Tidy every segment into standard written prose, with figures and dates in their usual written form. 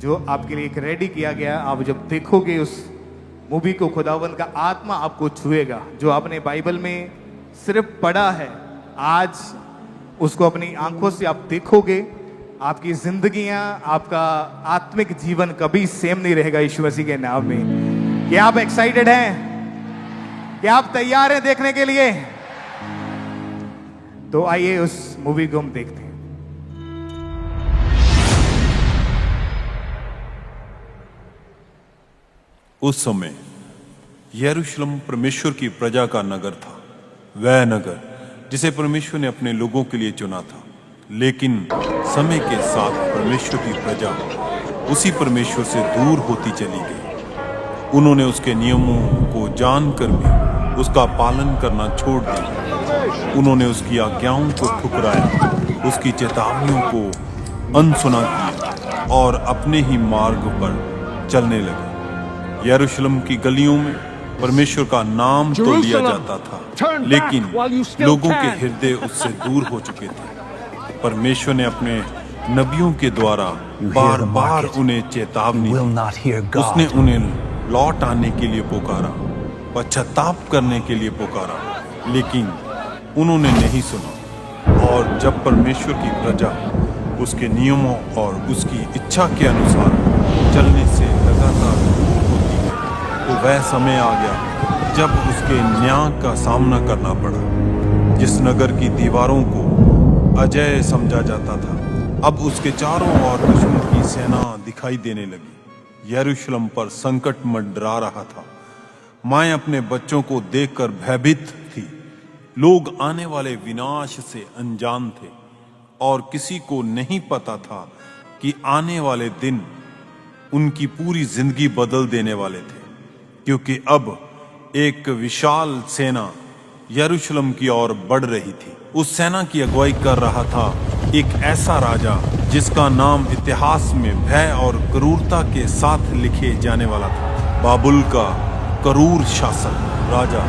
जो आपके लिए एक रेडी किया गया। आप जब देखोगे उस मूवी को, खुदावंद का आत्मा आपको छुएगा। जो आपने बाइबल में सिर्फ पढ़ा है, आज उसको अपनी आंखों से आप देखोगे, आपकी जिंदगियां, आपका आत्मिक जीवन कभी सेम नहीं रहेगा यीशु मसीह के नाम में। क्या आप एक्साइटेड हैं? क्या आप तैयार हैं देखने के लिए? तो आइए उस मूवी को हम देखते हैं। उस समय यरूशलेम परमेश्वर की प्रजा का नगर था, वह नगर जिसे परमेश्वर ने अपने लोगों के लिए चुना था। लेकिन समय के साथ परमेश्वर की प्रजा उसी परमेश्वर से दूर होती चली गई। उन्होंने उसके नियमों को जानकर भी उसका पालन करना छोड़ दिया। उन्होंने उसकी आज्ञाओं को ठुकराया, उसकी चेतावनियों को अनसुना किया और अपने ही मार्ग पर चलने लगे। यरूशलेम की गलियों में परमेश्वर का नाम तो लिया जाता था, लेकिन लोगों के हृदय उससे दूर हो चुके थे। परमेश्वर ने अपने नबियों के द्वारा बार बार उन्हें चेतावनी दी। उसने उन्हें लौट आने के लिए पुकारा, पश्चाताप करने के लिए पुकारा, लेकिन उन्होंने नहीं सुना। और जब परमेश्वर की प्रजा उसके नियमों और उसकी इच्छा के अनुसार चलने से लगातार तो वह समय आ गया जब उसके न्याय का सामना करना पड़ा। जिस नगर की दीवारों को अजय समझा जाता था, अब उसके चारों ओर दुश्मन की सेना दिखाई देने लगी। यरूशलेम पर संकट मंडरा रहा था। माएं अपने बच्चों को देखकर भयभीत थी। लोग आने वाले विनाश से अनजान थे और किसी को नहीं पता था कि आने वाले दिन उनकी पूरी जिंदगी बदल देने वाले थे, क्योंकि अब एक विशाल सेना यरूशलेम की ओर बढ़ रही थी। उस सेना की अगुवाई कर रहा था एक ऐसा राजा जिसका नाम इतिहास में भय और क्रूरता के साथ लिखे जाने वाला था। बाबुल का क्रूर शासक राजा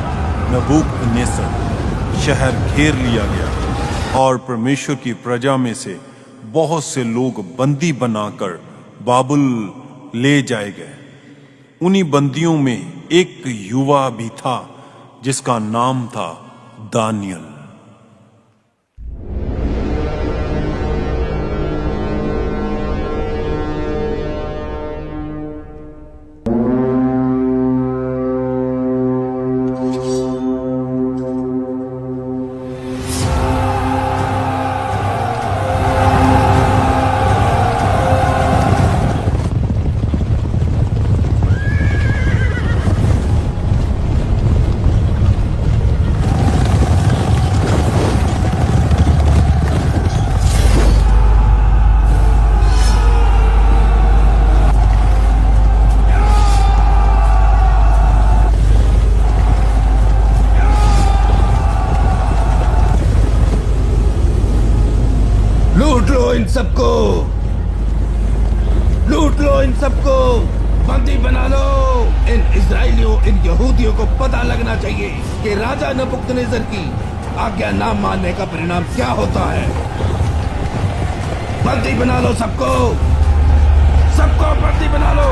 नबूकदनेस्सर शहर घेर लिया गया और परमेश्वर की प्रजा में से बहुत से लोग बंदी बनाकर बाबुल ले जाए गए। उन्हीं बंदियों में एक युवा भी था जिसका नाम था दानियल। इन सबको लूट लो, इन सबको बंदी बना लो। इन इजराइलियों, इन यहूदियों को पता लगना चाहिए कि राजा नबूकदनेस्सर की आज्ञा ना मानने का परिणाम क्या होता है। बंदी बना लो सबको, सबको बंदी बना लो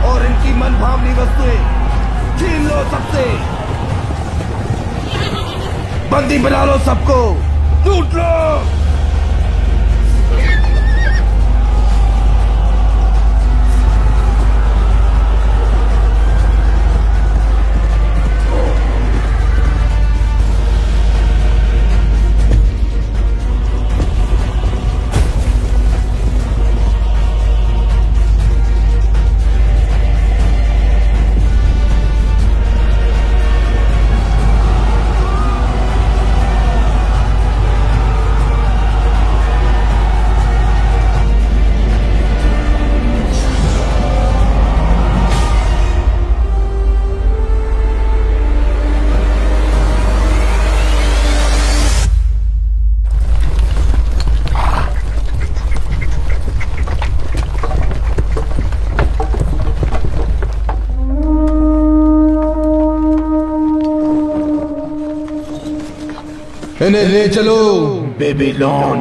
और इनकी मनभावनी वस्तुएं छीन लो सबसे। बंदी बना लो सबको, लूट लो। इन्हें ले चलो बेबीलोन।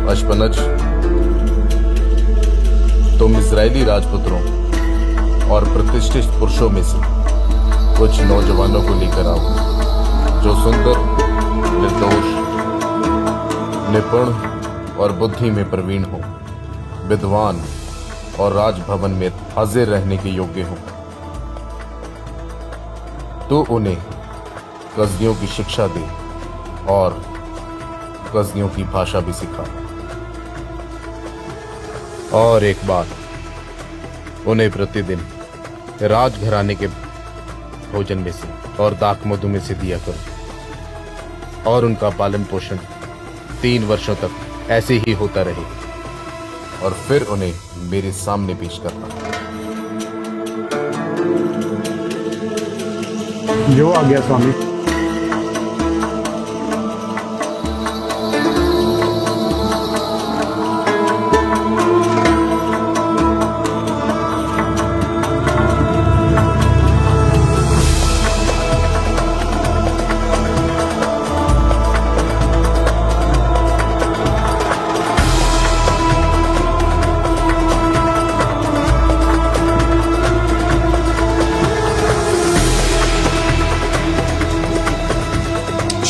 अशपनज, तुम इजरायली राजपुत्रों और प्रतिष्ठित पुरुषों में से कुछ नौजवानों को लेकर आओ जो सुंदर, निर्दोष, निपुण और बुद्धि में प्रवीण हो, विद्वान और राजभवन में हाजिर रहने के योग्य हो। तो उन्हें कसदियों की शिक्षा दे और कसदियों की भाषा भी सिखा। और एक बात, उन्हें प्रतिदिन राजघराने के भोजन में से और दाक मधु में से दिया करो और उनका पालन पोषण 3 वर्षों तक ऐसे ही होता रहे और फिर उन्हें मेरे सामने पेश करना। जो आ गया स्वामी।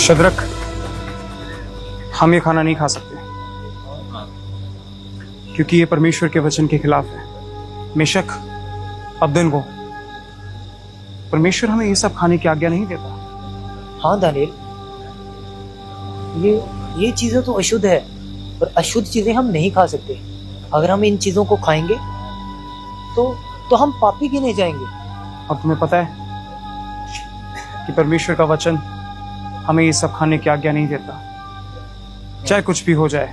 शद्रक, हम ये खाना नहीं खा सकते क्योंकि ये परमेश्वर के वचन के खिलाफ है। मेशक, अब्दनगो, परमेश्वर हमें ये सब खाने की आज्ञा नहीं देता। हाँ दानियल, ये चीजें तो अशुद्ध है और अशुद्ध चीजें हम नहीं खा सकते। अगर हम इन चीजों को खाएंगे तो हम पापी गिने जाएंगे। और तुम्हें पता है कि परमेश्वर का वचन हमें ये सब खाने की आज्ञा नहीं देता। चाहे कुछ भी हो जाए,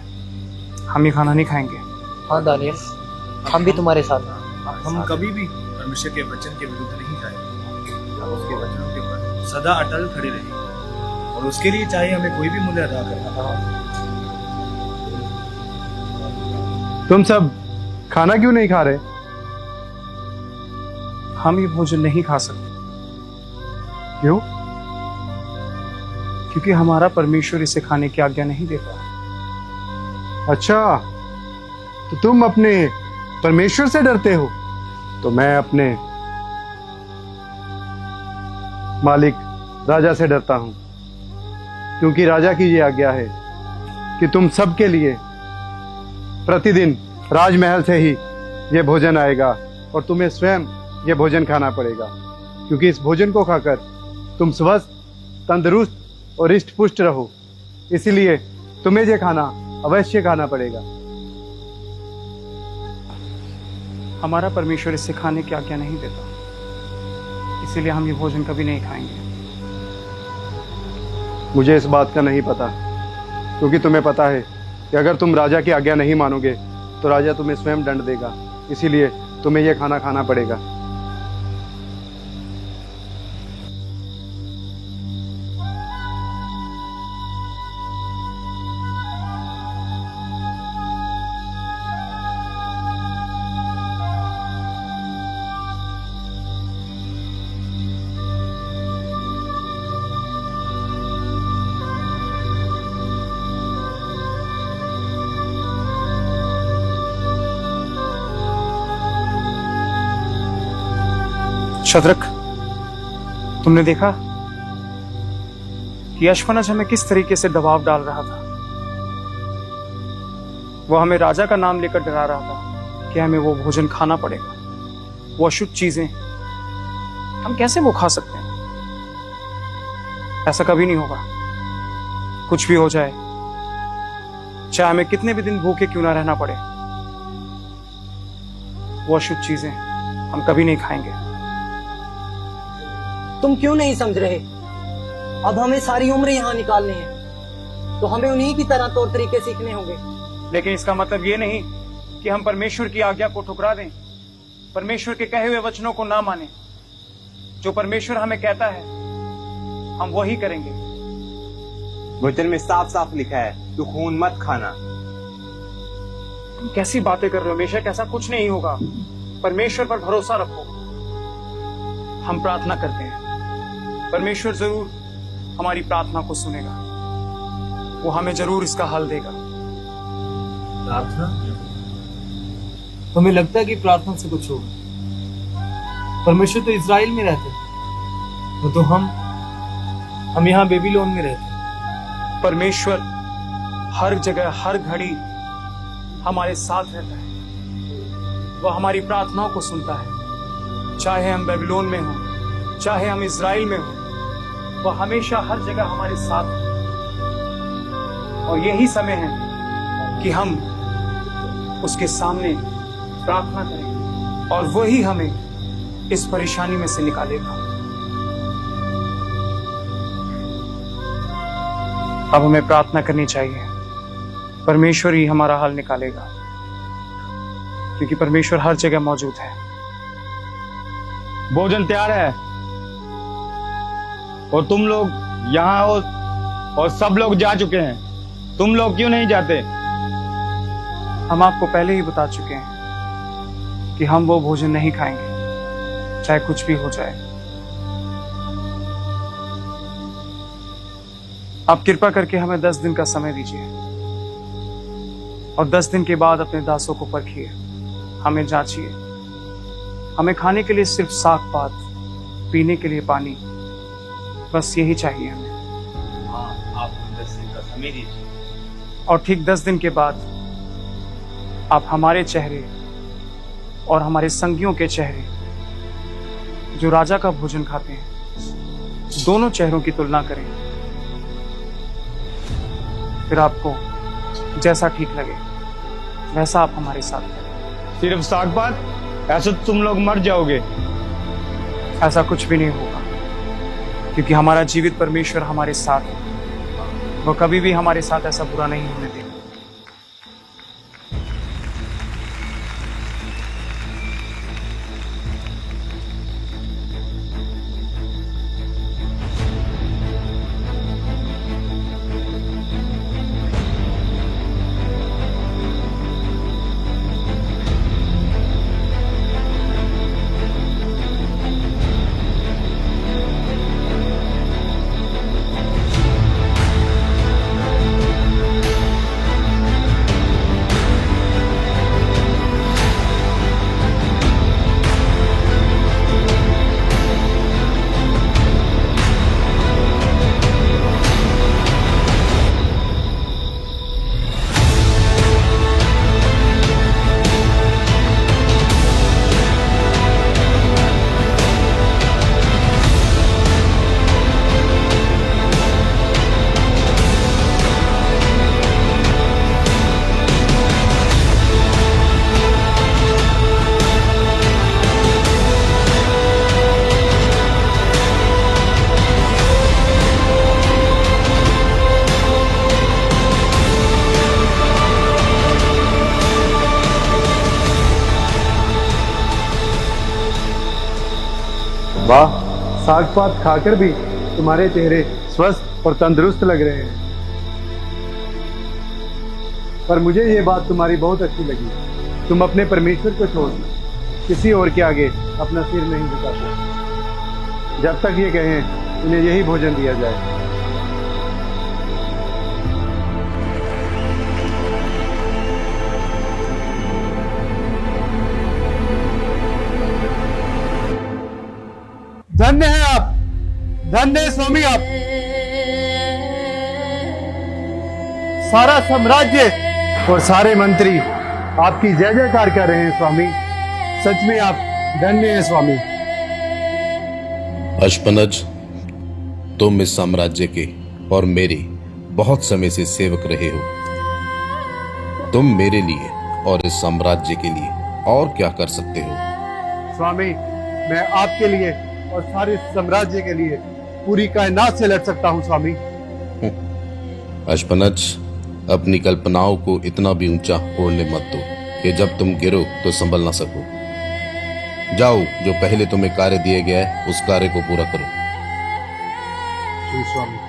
हम ये खाना नहीं खाएंगे। हाँ दानियल, हम भी तुम्हारे साथ हैं। हम कभी भी परमेश्वर के वचन के विरुद्ध नहीं जाएंगे। हम उसके वचनों के ऊपर सदा अटल खड़े रहेंगे और उसके लिए चाहे हमें कोई भी मूल्य अदा करना। तुम सब खाना क्यों नहीं खा रहे? हम ये भोजन नहीं खा सकते। क्यों? क्योंकि हमारा परमेश्वर इसे खाने की आज्ञा नहीं देता। अच्छा, तो तुम अपने परमेश्वर से डरते हो, तो मैं अपने मालिक राजा से डरता हूं, क्योंकि राजा की ये आज्ञा है कि तुम सबके लिए प्रतिदिन राजमहल से ही ये भोजन आएगा और तुम्हें स्वयं ये भोजन खाना पड़ेगा, क्योंकि इस भोजन को खाकर तुम स्वस्थ, तंदुरुस्त और हृष्ट पुष्ट रहो। इसलिए तुम्हें ये खाना अवश्य खाना पड़ेगा। हमारा परमेश्वर इसे खाने की आज्ञा नहीं देता, इसीलिए हम ये भोजन कभी नहीं खाएंगे। मुझे इस बात का नहीं पता, क्योंकि तुम्हें पता है कि अगर तुम राजा की आज्ञा नहीं मानोगे तो राजा तुम्हें स्वयं दंड देगा। इसीलिए तुम्हें यह खाना खाना पड़ेगा। शद्रक, तुमने देखा कि अश्फनज हमें किस तरीके से दबाव डाल रहा था। वो हमें राजा का नाम लेकर डरा रहा था कि हमें वो भोजन खाना पड़ेगा, वो अशुद्ध चीजें हम कैसे वो खा सकते हैं? ऐसा कभी नहीं होगा। कुछ भी हो जाए, चाहे हमें कितने भी दिन भूखे क्यों ना रहना पड़े, वो अशुद्ध चीजें हम कभी नहीं खाएंगे। तुम क्यों नहीं समझ रहे? अब हमें सारी उम्र यहाँ निकालनी है, तो हमें उन्हीं की तरह तौर तरीके सीखने होंगे। लेकिन इसका मतलब ये नहीं कि हम परमेश्वर की आज्ञा को ठुकरा दें, परमेश्वर के कहे हुए वचनों को ना माने। जो परमेश्वर हमें कहता है हम वही करेंगे। वचन में साफ साफ लिखा है, तू खून मत खाना। तुम कैसी बातें कर रहे हो बेशक? ऐसा कुछ नहीं होगा। परमेश्वर पर भरोसा रखो। हम प्रार्थना करते हैं, परमेश्वर जरूर हमारी प्रार्थना को सुनेगा। वो हमें जरूर इसका हल देगा। प्रार्थना? तुम्हें लगता है कि प्रार्थना से कुछ होगा? परमेश्वर तो इजराइल में रहते हैं, वो तो हम यहाँ बेबीलोन में रहते हैं। परमेश्वर हर जगह हर घड़ी हमारे साथ रहता है। वह हमारी प्रार्थनाओं को सुनता है, चाहे हम बेबीलोन में हों, चाहे हम इजराइल में हों। वह हमेशा हर जगह हमारे साथ है। और यही समय है कि हम उसके सामने प्रार्थना करें और वही हमें इस परेशानी में से निकालेगा। अब हमें प्रार्थना करनी चाहिए। परमेश्वर ही हमारा हल निकालेगा, क्योंकि परमेश्वर हर जगह मौजूद है। भोजन तैयार है और तुम लोग यहाँ हो और सब लोग जा चुके हैं। तुम लोग क्यों नहीं जाते? हम आपको पहले ही बता चुके हैं कि हम वो भोजन नहीं खाएंगे, चाहे कुछ भी हो जाए। आप कृपा करके हमें 10 दिन का समय दीजिए और 10 दिन के बाद अपने दासों को परखिए, हमें जांचिए। हमें खाने के लिए सिर्फ साग पात, पीने के लिए पानी, बस यही चाहिए हमें। आप 10 दिन का समय दीजिए और ठीक 10 दिन के बाद आप हमारे चेहरे और हमारे संगियों के चेहरे, जो राजा का भोजन खाते हैं, दोनों चेहरों की तुलना करें। फिर आपको जैसा ठीक लगे वैसा आप हमारे साथ करें। सिर्फ साग पात? ऐसे तो तुम लोग मर जाओगे। ऐसा कुछ भी नहीं होगा, क्योंकि हमारा जीवित परमेश्वर हमारे साथ है। वो कभी भी हमारे साथ ऐसा बुरा नहीं होने देगा। वाह, साग पात खाकर भी तुम्हारे चेहरे स्वस्थ और तंदुरुस्त लग रहे हैं। पर मुझे ये बात तुम्हारी बहुत अच्छी लगी। तुम अपने परमेश्वर को छोड़ किसी और के आगे अपना सिर नहीं झुकाते, जब तक ये कहें उन्हें यही भोजन दिया जाए। धन्य है आप, धन्य है स्वामी आप। सारा साम्राज्य और सारे मंत्री आपकी जय जयकार कर रहे हैं स्वामी। सच में आप धन्य हैं स्वामी। अशपनज, तुम इस साम्राज्य के और मेरे बहुत समय से सेवक रहे हो। तुम मेरे लिए और इस साम्राज्य के लिए और क्या कर सकते हो? स्वामी, मैं आपके लिए और सारे साम्राज्य के लिए पूरी कायनात से लड़ सकता हूँ स्वामी। अशपनज, अपनी कल्पनाओं को इतना भी ऊंचा उड़ने मत दो कि जब तुम गिरो तो संभल ना सको। जाओ, जो पहले तुम्हें कार्य दिया गया है उस कार्य को पूरा करो। श्री स्वामी।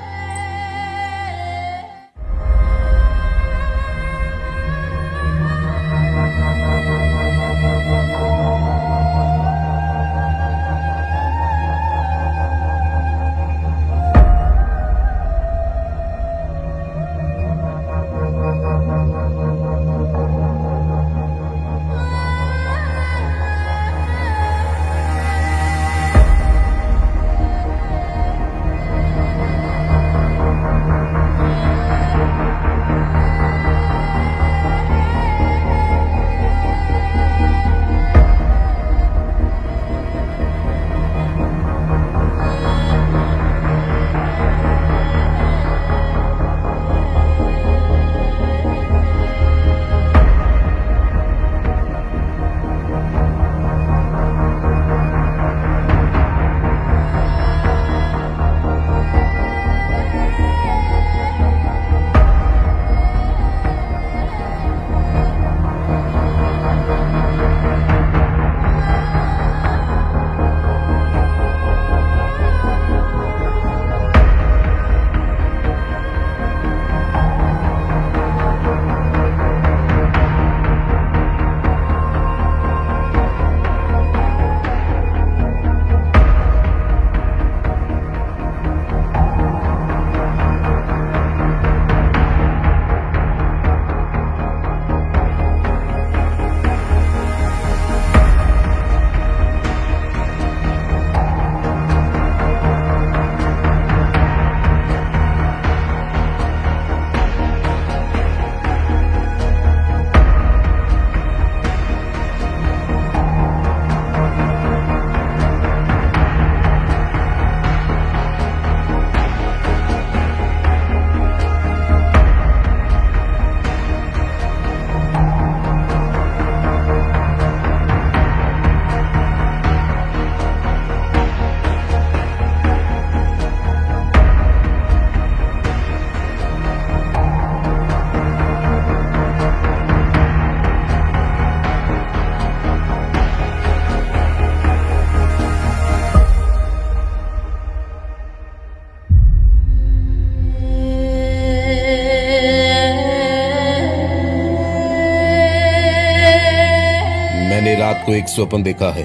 मैंने रात को एक स्वप्न देखा है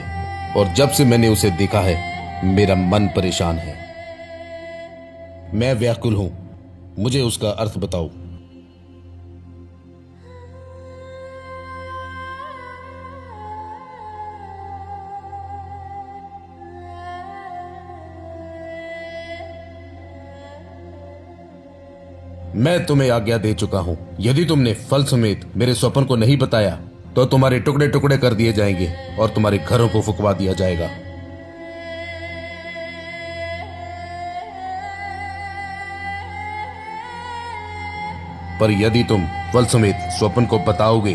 और जब से मैंने उसे देखा है मेरा मन परेशान है। मैं व्याकुल हूं, मुझे उसका अर्थ बताओ। मैं तुम्हें आज्ञा दे चुका हूं, यदि तुमने फल समेत मेरे स्वप्न को नहीं बताया तो तुम्हारे टुकड़े टुकड़े कर दिए जाएंगे और तुम्हारे घरों को फुकवा दिया जाएगा। पर यदि तुम फल समेत स्वप्न को बताओगे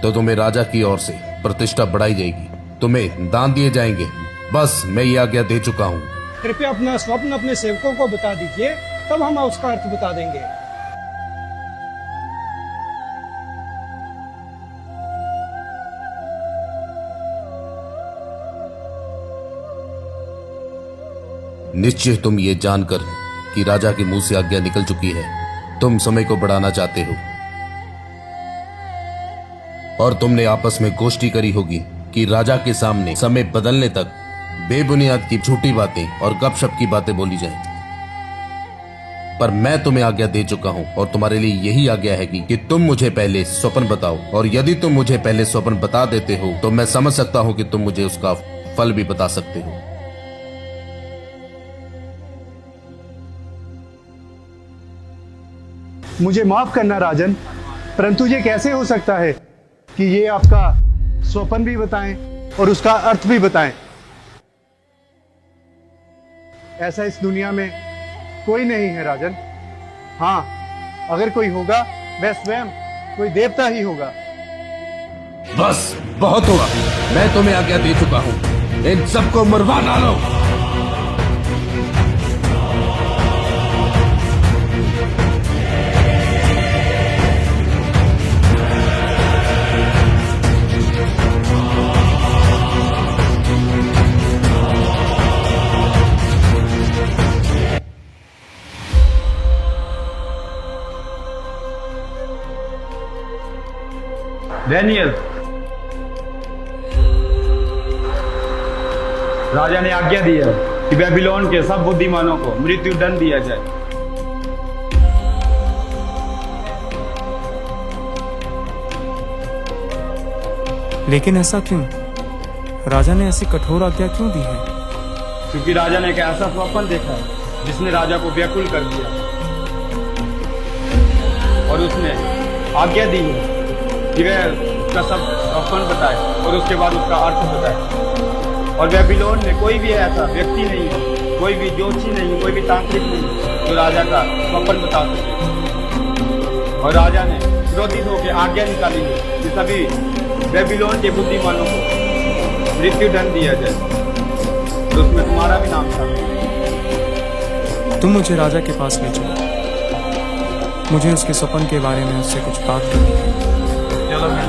तो तुम्हें राजा की ओर से प्रतिष्ठा बढ़ाई जाएगी, तुम्हें दान दिए जाएंगे। बस मैं ये आज्ञा दे चुका हूं। कृपया अपना स्वप्न अपने सेवकों को बता दीजिए, तब हम उसका अर्थ बता देंगे। निश्चय तुम ये जानकर कि राजा के मुंह से आज्ञा निकल चुकी है, तुम समय को बढ़ाना चाहते हो और तुमने आपस में गोष्ठी करी होगी कि राजा के सामने समय बदलने तक बेबुनियाद की झूठी बातें और गपशप की बातें बोली जाएं। पर मैं तुम्हें आज्ञा दे चुका हूं और तुम्हारे लिए यही आज्ञा है कि तुम मुझे पहले स्वप्न बताओ, और यदि तुम मुझे पहले स्वप्न बता देते हो तो मैं समझ सकता हूं कि तुम मुझे उसका फल भी बता सकते हो। मुझे माफ करना राजन, परंतु ये कैसे हो सकता है कि ये आपका स्वप्न भी बताएं और उसका अर्थ भी बताएं? ऐसा इस दुनिया में कोई नहीं है राजन। हाँ, अगर कोई होगा वह स्वयं कोई देवता ही होगा। बस बहुत हुआ, मैं तुम्हें आज्ञा दे चुका हूँ, इन सबको मरवा डालो। डैनियल, राजा ने आज्ञा दी है कि बेबीलोन के सब बुद्धिमानों को मृत्यु दंड दिया जाए। लेकिन ऐसा क्यों? राजा ने ऐसी कठोर आज्ञा क्यों दी है? क्योंकि राजा ने एक ऐसा स्वप्न देखा है जिसने राजा को व्याकुल कर दिया और उसने आज्ञा दी है कि वह उसका सब स्वप्न बताए और उसके बाद उसका अर्थ बताए। और बेबीलोन में कोई भी ऐसा व्यक्ति नहीं है, कोई भी ज्योतिषी नहीं है, कोई भी तांत्रिक नहीं है जो राजा का स्वप्न बता सके। और राजा ने क्रोधित होकर आज्ञा निकाली है कि सभी बेबीलोन के बुद्धिमानों को मृत्यु दंड दिया जाए। तो उसमें तुम्हारा भी नाम था। तुम मुझे राजा के पास ले चलो, मुझे उसके स्वप्न के बारे में उससे कुछ बात करनी है। चलो मैं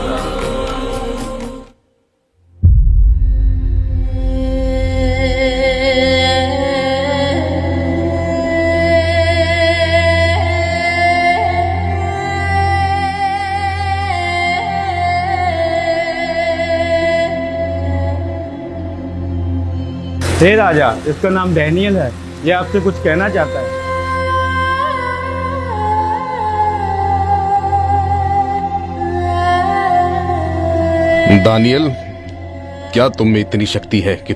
हे राजा, इसका नाम डैनियल है, ये आपसे कुछ कहना चाहता है। दानियल, क्या तुम में इतनी शक्ति है कि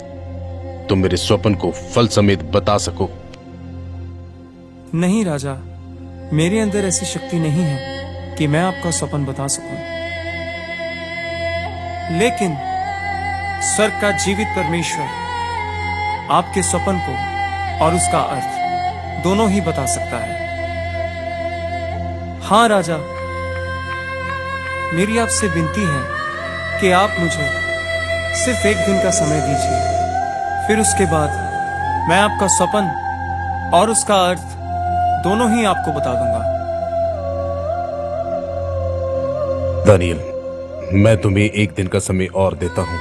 तुम मेरे स्वप्न को फल समेत बता सको? नहीं राजा, मेरे अंदर ऐसी शक्ति नहीं है कि मैं आपका स्वप्न बता सकूं। लेकिन स्वर्ग का जीवित परमेश्वर आपके स्वप्न को और उसका अर्थ दोनों ही बता सकता है। हाँ राजा, मेरी आपसे विनती है कि आप मुझे सिर्फ एक दिन का समय दीजिए, फिर उसके बाद मैं आपका स्वप्न और उसका अर्थ दोनों ही आपको बता दूंगा। दानियल, मैं तुम्हें एक दिन का समय और देता हूं,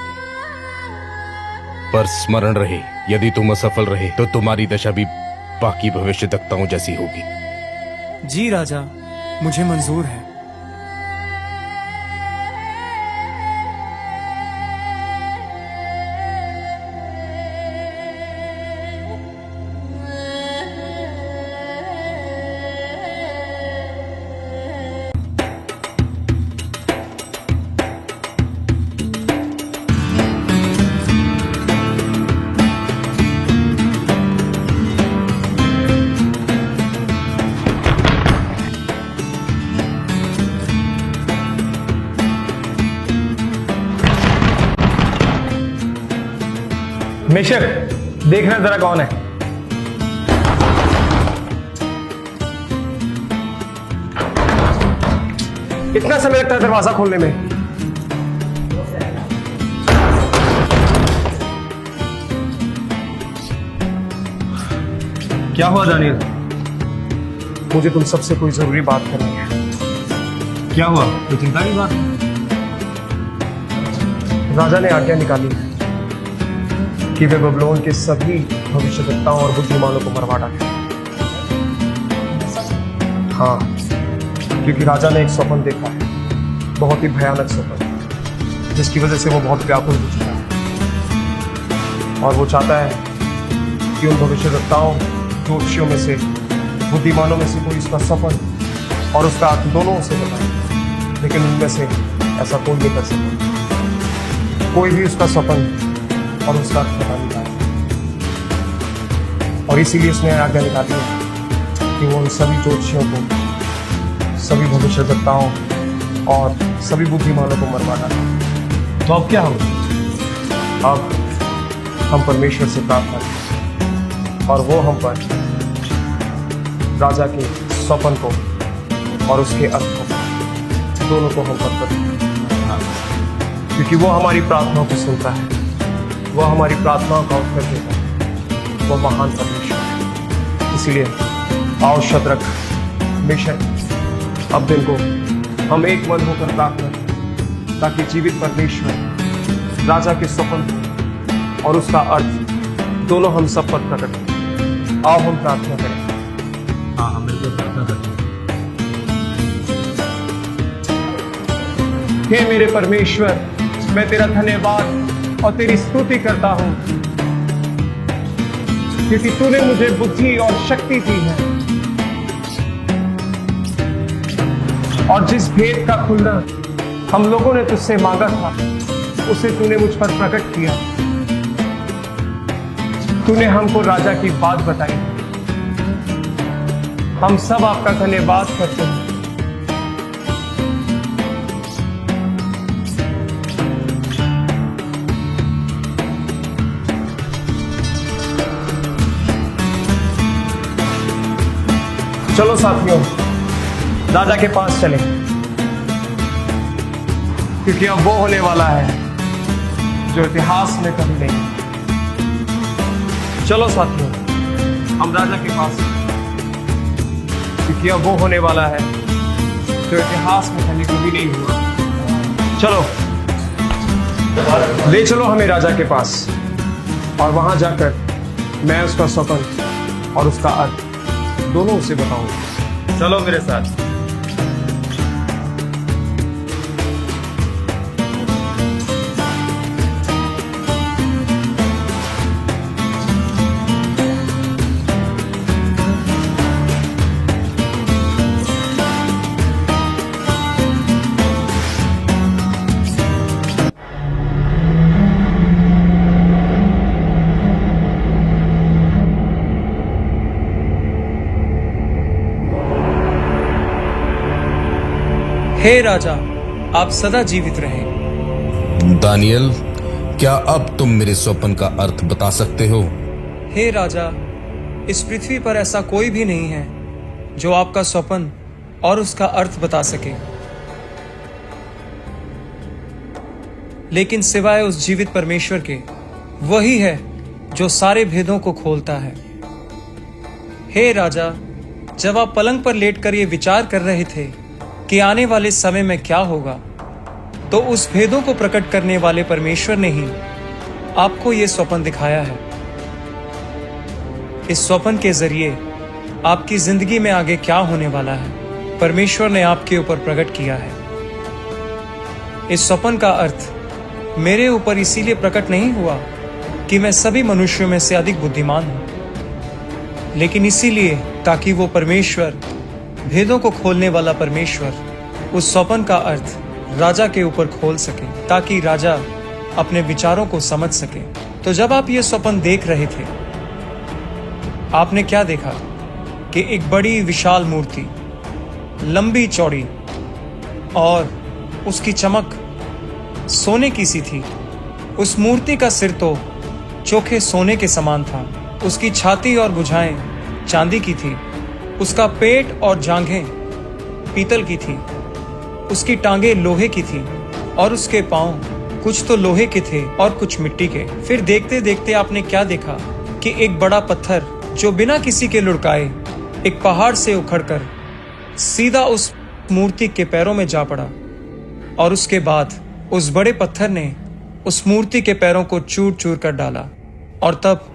पर स्मरण रहे, यदि तुम असफल रहे तो तुम्हारी दशा भी बाकी भविष्यवक्ताओं जैसी होगी। जी राजा, मुझे मंजूर है। मिशर, देखना जरा कौन है। इतना समय लगता है दरवाजा खोलने में। क्या हुआ दानियल? मुझे तुम सबसे कोई जरूरी बात करनी है। क्या हुआ? कोई चिंता की बात? राजा ने आज्ञा निकाली है कि वे बबलोन के सभी भविष्यवक्ताओं और बुद्धिमानों को मरवा डालें। हाँ, क्योंकि राजा ने एक स्वप्न देखा है, बहुत ही भयानक स्वप्न, जिसकी वजह से वो बहुत व्याकुल हो चुका है और वो चाहता है कि उन भविष्यवक्ताओं, ज्योतिषियों में से, बुद्धिमानों में से कोई उसका स्वप्न और उसका अर्थ दोनों उसे बताए, लेकिन उनमें से ऐसा कोई नहीं कर सकता। कोई भी उसका स्वप्न और उसका अर्थ बता नहीं पाया, और इसीलिए उसने आज्ञा निकाली है कि वो उन सभी ज्योतिषियों को, सभी भविष्यवक्ताओं और सभी बुद्धिमानों को मरवा डाले। तो अब क्या हम परमेश्वर से प्रार्थना करें और वो हम पर राजा के स्वप्न को और उसके अर्थ को दोनों को हम पर क्योंकि वो हमारी प्रार्थनाओं को सुनता है, वो हमारी प्रार्थनाओं का उत्तर देता है, वो महान परमेश्वर है। इसीलिए आओ शद्रक, मिशक, अब्देnego को हम एक मन होकर प्रार्थना करें ताकि जीवित परमेश्वर राजा के स्वप्न और उसका अर्थ दोनों हम सब पर प्रकट हो। आओ हम प्रार्थना करें। हाँ, हम मिलकर प्रार्थना करते हैं। हे मेरे परमेश्वर, मैं तेरा धन्यवाद और तेरी स्तुति करता हूं क्योंकि तूने मुझे बुद्धि और शक्ति दी है और जिस भेद का खुलना हम लोगों ने तुझसे मांगा था उसे तूने मुझ पर प्रकट किया। तूने हमको राजा की बात बताई। हम सब आपका धन्यवाद करते हैं। चलो साथियों, राजा के पास चलें क्योंकि अब वो होने वाला है जो इतिहास में कभी नहीं। चलो साथियों, हम राजा के पास क्योंकि अब वो होने वाला है जो इतिहास में पहले कभी नहीं हुआ। चलो, ले चलो हमें राजा के पास और वहां जाकर मैं उसका स्वप्न और उसका अर्थ दोनों उसे बताऊंगा। चलो मेरे साथ। हे राजा, आप सदा जीवित रहें। दानियल, क्या अब तुम मेरे स्वप्न का अर्थ बता सकते हो? हे राजा, इस पृथ्वी पर ऐसा कोई भी नहीं है जो आपका स्वप्न और उसका अर्थ बता सके, लेकिन सिवाय उस जीवित परमेश्वर के वही है जो सारे भेदों को खोलता है। हे राजा, जब आप पलंग पर लेटकर ये विचार कर रहे थे कि आने वाले समय में क्या होगा, तो उस भेदों को प्रकट करने वाले परमेश्वर ने ही आपको ये स्वप्न दिखाया है। इस स्वप्न के जरिए आपकी जिंदगी में आगे क्या होने वाला है परमेश्वर ने आपके ऊपर प्रकट किया है। इस स्वप्न का अर्थ मेरे ऊपर इसीलिए प्रकट नहीं हुआ कि मैं सभी मनुष्यों में से अधिक बुद्धिमान हूं, लेकिन इसीलिए ताकि वो परमेश्वर, भेदों को खोलने वाला परमेश्वर, उस स्वप्न का अर्थ राजा के ऊपर खोल सके ताकि राजा अपने विचारों को समझ सके। तो जब आप ये स्वप्न देख रहे थे, आपने क्या देखा कि एक बड़ी विशाल मूर्ति, लंबी चौड़ी, और उसकी चमक सोने की सी थी। उस मूर्ति का सिर तो चोखे सोने के समान था, उसकी छाती और भुजाएं चांदी की थी, उसका पेट और जांघें पीतल की थी, उसकी टांगें लोहे की थी और उसके पांव कुछ तो लोहे के थे और कुछ मिट्टी के। फिर देखते देखते आपने क्या देखा कि एक बड़ा पत्थर जो बिना किसी के लुढ़काए एक पहाड़ से उखड़कर सीधा उस मूर्ति के पैरों में जा पड़ा, और उसके बाद उस बड़े पत्थर ने उस मूर्ति के पैरों को चूर चूर कर डाला, और तब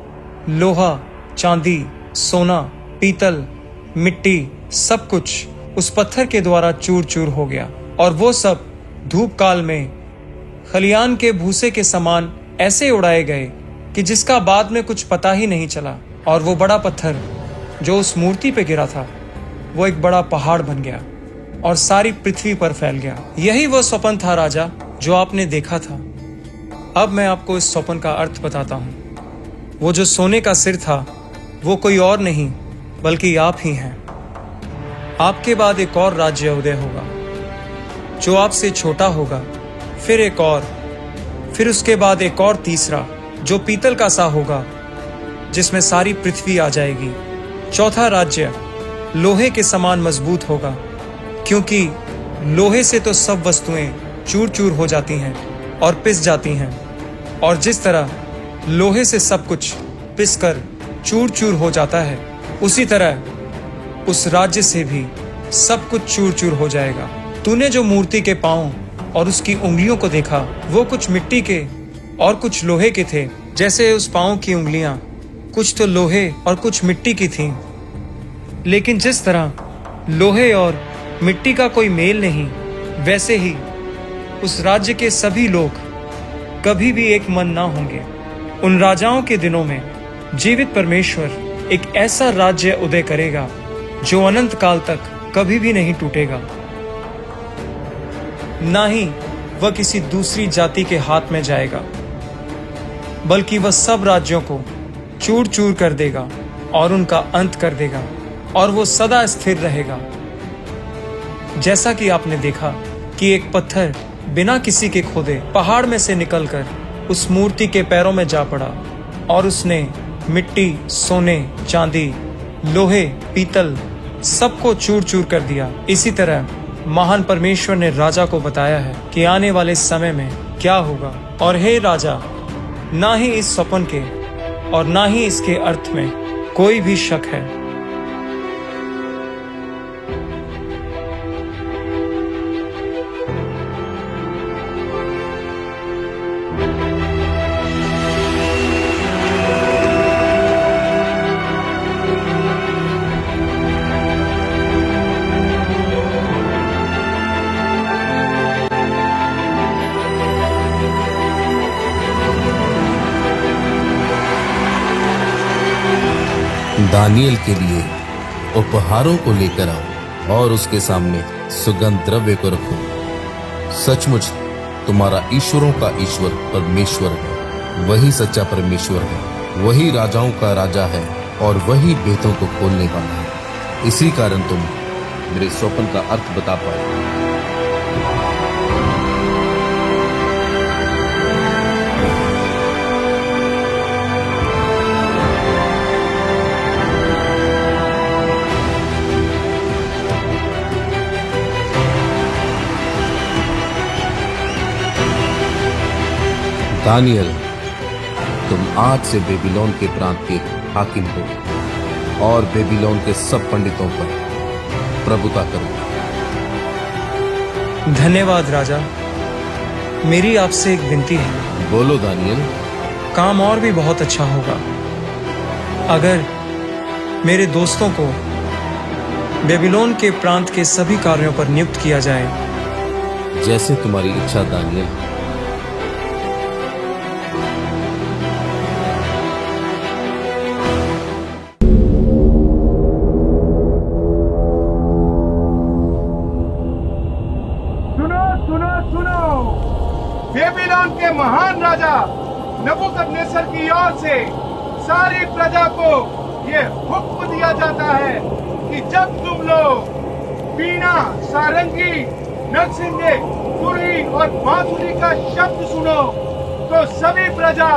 लोहा, चांदी, सोना, पीतल, मिट्टी, सब कुछ उस पत्थर के द्वारा चूर चूर हो गया, और वो सब धूप काल में खलियान के भूसे के समान ऐसे उड़ाए गए कि जिसका बाद में कुछ पता ही नहीं चला। और वो बड़ा पत्थर जो उस मूर्ति पे गिरा था, वो एक बड़ा पहाड़ बन गया और सारी पृथ्वी पर फैल गया। यही वो स्वप्न था राजा जो आपने देखा था। अब मैं आपको इस स्वप्न का अर्थ बताता हूँ। वो जो सोने का सिर था वो कोई और नहीं बल्कि आप ही हैं। आपके बाद एक और राज्य उदय होगा जो आपसे छोटा होगा, फिर एक और, फिर उसके बाद एक और तीसरा जो पीतल का सा होगा, जिसमें सारी पृथ्वी आ जाएगी। चौथा राज्य लोहे के समान मजबूत होगा, क्योंकि लोहे से तो सब वस्तुएं चूर चूर हो जाती हैं और पिस जाती हैं, और जिस तरह लोहे से सब कुछ पिसकर चूर चूर हो जाता है, उसी तरह उस राज्य से भी सब कुछ चूर चूर हो जाएगा। तूने जो मूर्ति के पांव और उसकी उंगलियों को देखा, वो कुछ मिट्टी के और कुछ लोहे के थे। जैसे उस पांव की उंगलियां कुछ तो लोहे और कुछ मिट्टी की थीं, लेकिन जिस तरह लोहे और मिट्टी का कोई मेल नहीं, वैसे ही उस राज्य के सभी लोग कभी भी एक मन ना होंगे। उन राजाओं के दिनों में जीवित परमेश्वर एक ऐसा राज्य उदय करेगा जो अनंत काल तक कभी भी नहीं टूटेगा, ना ही वह किसी दूसरी जाति के हाथ में जाएगा, बल्कि वह सब राज्यों को चूर चूर कर देगा और उनका अंत कर देगा, और वो सदा स्थिर रहेगा। जैसा कि आपने देखा कि एक पत्थर बिना किसी के खोदे पहाड़ में से निकलकर उस मूर्ति के पैरों में जा पड़ा, और उसने मिट्टी, सोने, चांदी, लोहे, पीतल सबको चूर चूर कर दिया। इसी तरह महान परमेश्वर ने राजा को बताया है कि आने वाले समय में क्या होगा। और हे राजा, ना ही इस स्वप्न के और ना ही इसके अर्थ में कोई भी शक है। दानियल के लिए उपहारों को लेकर आओ और उसके सामने सुगंध द्रव्य को रखो। सचमुच तुम्हारा ईश्वरों का ईश्वर परमेश्वर है, वही सच्चा परमेश्वर है, वही राजाओं का राजा है और वही भेदों को खोलने वाला है। इसी कारण तुम मेरे स्वप्न का अर्थ बता पाए। दानियल, तुम आज से बेबीलोन के प्रांत के हाकिम हो और बेबीलोन के सब पंडितों पर प्रभुता करो। धन्यवाद राजा। मेरी आपसे एक विनती है। बोलो दानियल। काम और भी बहुत अच्छा होगा अगर मेरे दोस्तों को बेबीलोन के प्रांत के सभी कार्यों पर नियुक्त किया जाए। जैसे तुम्हारी इच्छा दानियल। बेबीलोन के महान राजा नबूकदनेस्सर की ओर से सारी प्रजा को ये हुक्म दिया जाता है कि जब तुम लोग बीना, सारंगी, नरसिंगे, तुरही और बांसुरी का शब्द सुनो तो सभी प्रजा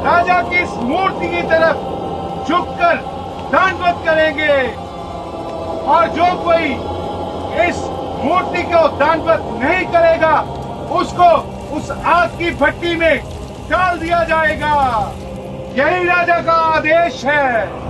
राजा की इस मूर्ति की तरफ झुककर दंडवत करेंगे, और जो कोई इस मूर्ति को दंडवत नहीं करेगा उसको उस आग की भट्टी में डाल दिया जाएगा। यही राजा का आदेश है।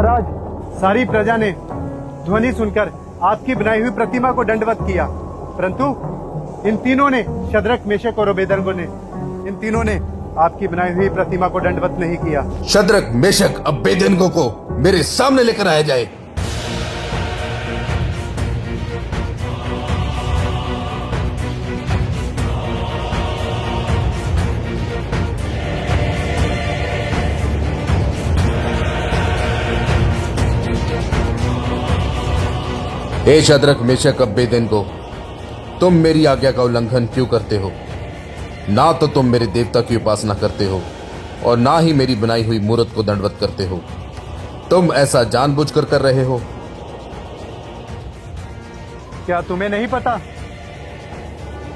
महाराज, सारी प्रजा ने ध्वनि सुनकर आपकी बनाई हुई प्रतिमा को दंडवत किया, परंतु इन तीनों ने, शद्रक, मेशक और अबेदनगो ने, इन तीनों ने आपकी बनाई हुई प्रतिमा को दंडवत नहीं किया। शद्रक, मेशक, अबेदनगो को मेरे सामने लेकर आया जाए। हे शद्रक, मेशक, अबेदनगो, तुम मेरी आज्ञा का उल्लंघन क्यों करते हो? ना तो तुम मेरे देवता की उपासना करते हो और ना ही मेरी बनाई हुई मूर्त को दंडवत करते हो। तुम ऐसा जानबूझकर कर रहे हो। क्या तुम्हें नहीं पता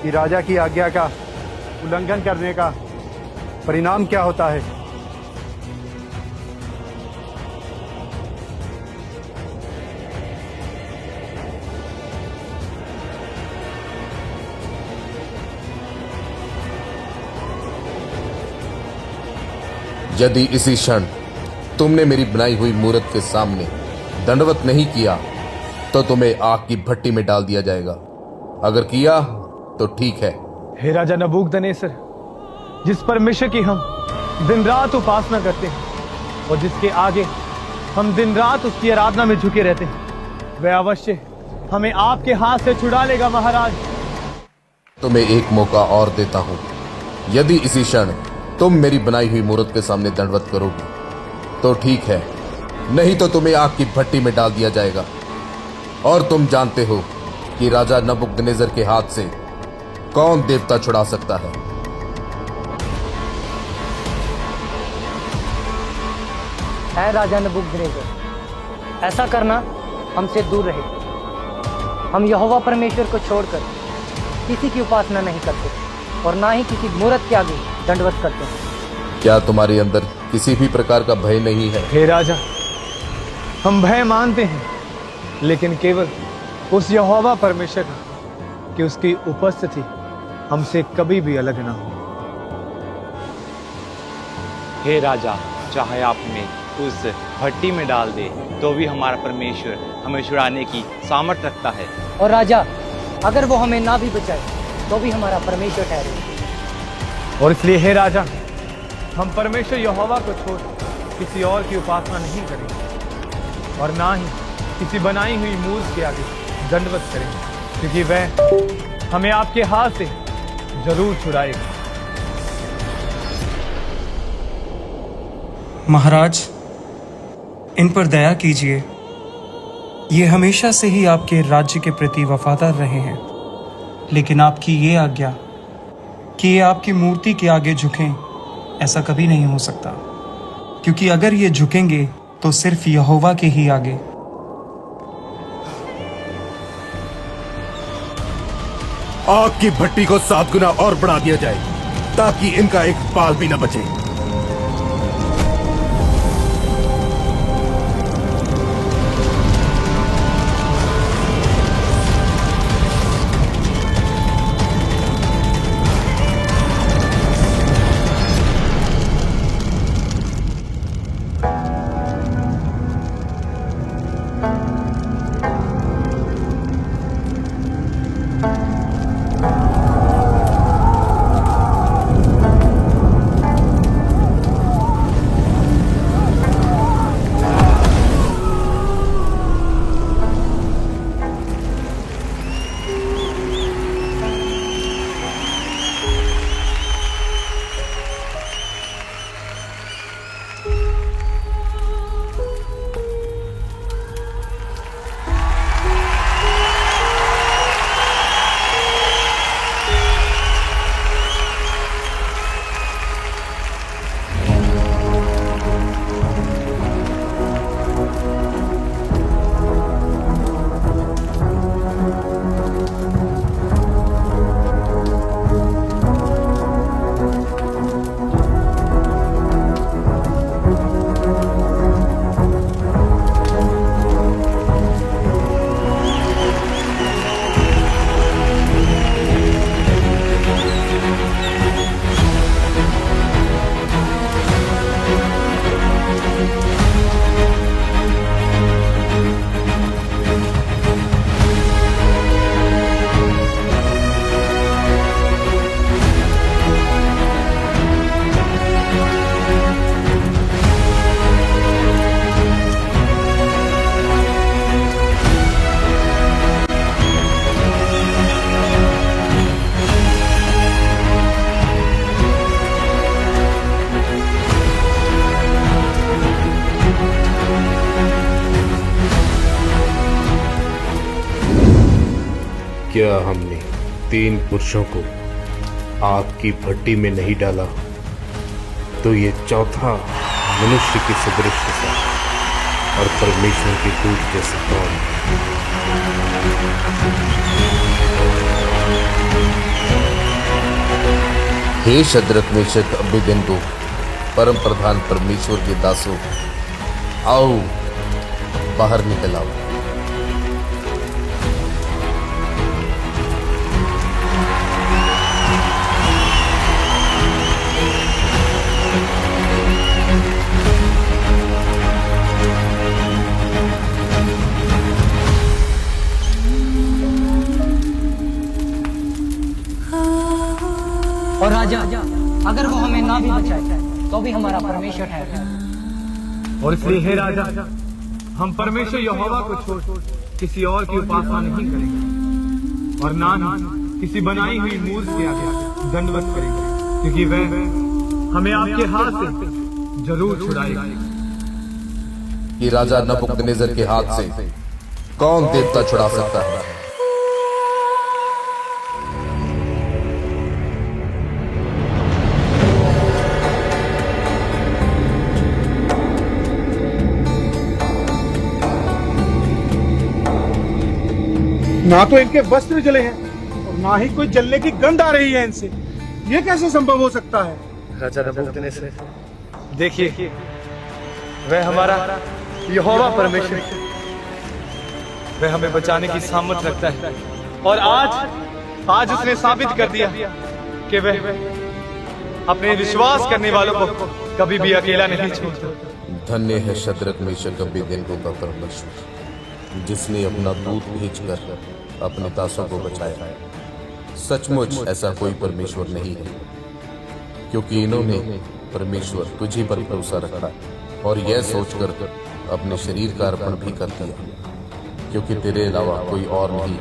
कि राजा की आज्ञा का उल्लंघन करने का परिणाम क्या होता है? यदि इसी क्षण तुमने मेरी बनाई हुई मूर्त के सामने दंडवत नहीं किया तो तुम्हें आग की भट्टी में डाल दिया जाएगा। अगर किया तो ठीक है। हे राजा नबूकदनेस्सर, जिस परमेश्वर की हम दिन रात उपासना करते हैं और जिसके आगे हम दिन रात उसकी आराधना में झुके रहते हैं, वह अवश्य हमें आपके हाथ से छुड़ा लेगा महाराज। तुम्हें एक मौका और देता हूं। यदि इसी क्षण तुम मेरी बनाई हुई मूर्त के सामने दंडवत करोगे तो ठीक है, नहीं तो तुम्हें आग की भट्टी में डाल दिया जाएगा। और तुम जानते हो कि राजा नबूकदनेस्सर के हाथ से कौन देवता छुड़ा सकता है। है राजा नबूकदनेस्सर, ऐसा करना हमसे दूर रहे। हम यहोवा परमेश्वर को छोड़कर किसी की उपासना नहीं करते और ना ही किसी मूर्त के आगे दंडवत करते हैं। क्या तुम्हारे अंदर किसी भी प्रकार का भय नहीं है? हे राजा, हम भय मानते हैं, लेकिन केवल उस यहोवा परमेश्वर का कि उसकी उपस्थिति हमसे कभी भी अलग ना हो। हे राजा, चाहे आप हमें उस भट्टी में डाल दे तो भी हमारा परमेश्वर हमें छुड़ाने की सामर्थ्य रखता है। और राजा, अगर वो हमें ना भी बचाए तो भी हमारा परमेश्वर ठहरे। और इसलिए हे राजा, हम परमेश्वर यहोवा को छोड़ किसी और की उपासना नहीं करेंगे और ना ही किसी बनाई हुई मूर्त के आगे दंडवत करेंगे, क्योंकि वह हमें आपके हाथ से जरूर छुड़ाएगा। महाराज, इन पर दया कीजिए। ये हमेशा से ही आपके राज्य के प्रति वफादार रहे हैं, लेकिन आपकी ये आज्ञा कि ये आपकी मूर्ति के आगे झुकें, ऐसा कभी नहीं हो सकता, क्योंकि अगर ये झुकेंगे तो सिर्फ यहोवा के ही आगे। आग की भट्टी को 7 गुना और बढ़ा दिया जाए ताकि इनका एक बाल भी न बचे। क्या हमने 3 पुरुषों को आग की भट्टी में नहीं डाला तो ये चौथा मनुष्य के सदृश सा और परमेश्वर के दूत जैसे कौन? हे शद्रक मेशक अबेदनगो, परम प्रधान परमेश्वर के दासों, आओ बाहर निकल आओ। और राजा, अगर वो हमें ना भी बचाए तो भी हमारा परमेश्वर है। और इसलिए हे राजा, हम परमेश्वर यहोवा को छोड़ किसी और की उपासना नहीं करेंगे और ना ही किसी बनाई हुई मूर्ति के आगे दंडवत करेंगे, क्योंकि वह हमें आपके हाथ से जरूर छुड़ाएगा। कि राजा नबूकदनेस्सर के हाथ से कौन देवता छुड़ा सकता है? ना तो इनके वस्त्र जले हैं और ना ही कोई जलने की गंध आ रही है इनसे। ये कैसे संभव हो सकता है? राजा नबूकदनेस्सर, देखिए वह हमारा यहोवा परमेश्वर, वह हमें बचाने की सामर्थ रखता है और आज उसने साबित कर दिया कि वह अपने विश्वास करने वालों को कभी भी अकेला नहीं छोड़ता। धन्य है शद्रक मेशक अबेदनगो का परमेश्वर, जिसने अपना दूत भेजकर अपने दासों को बचाया। सचमुच ऐसा कोई परमेश्वर नहीं है, क्योंकि इन्होंने परमेश्वर तुझी पर भरोसा रखा और यह सोचकर अपने शरीर का अर्पण भी कर दिया, क्योंकि तेरे अलावा कोई और नहीं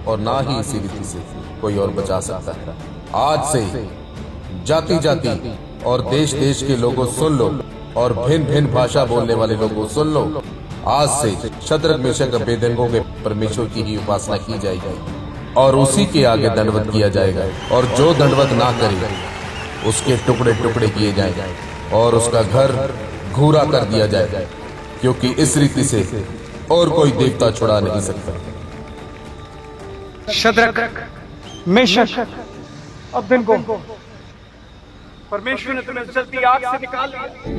और ना ही इसी रीति से कोई और बचा सकता है। आज से जाति जाति और देश देश के लोगों सुन लो, और भिन्न भिन्न भाषा बोलने वाले लोगों सुन लो। आज से शद्रक मेशक अबेदनगो के परमेश्वर की ही उपासना की जाएगी और उसी के आगे दंडवत किया जाएगा, और जो दंडवत ना करे उसके टुकड़े टुकड़े किए जाएंगे और उसका घर घूरा कर दिया जाएगा, क्योंकि इस रीति से और कोई देवता छुड़ा नहीं सकता। शद्रक, मेशक, अबेदनगो, परमेश्वर ने तुम्हें जलती आग से निकाल लिया।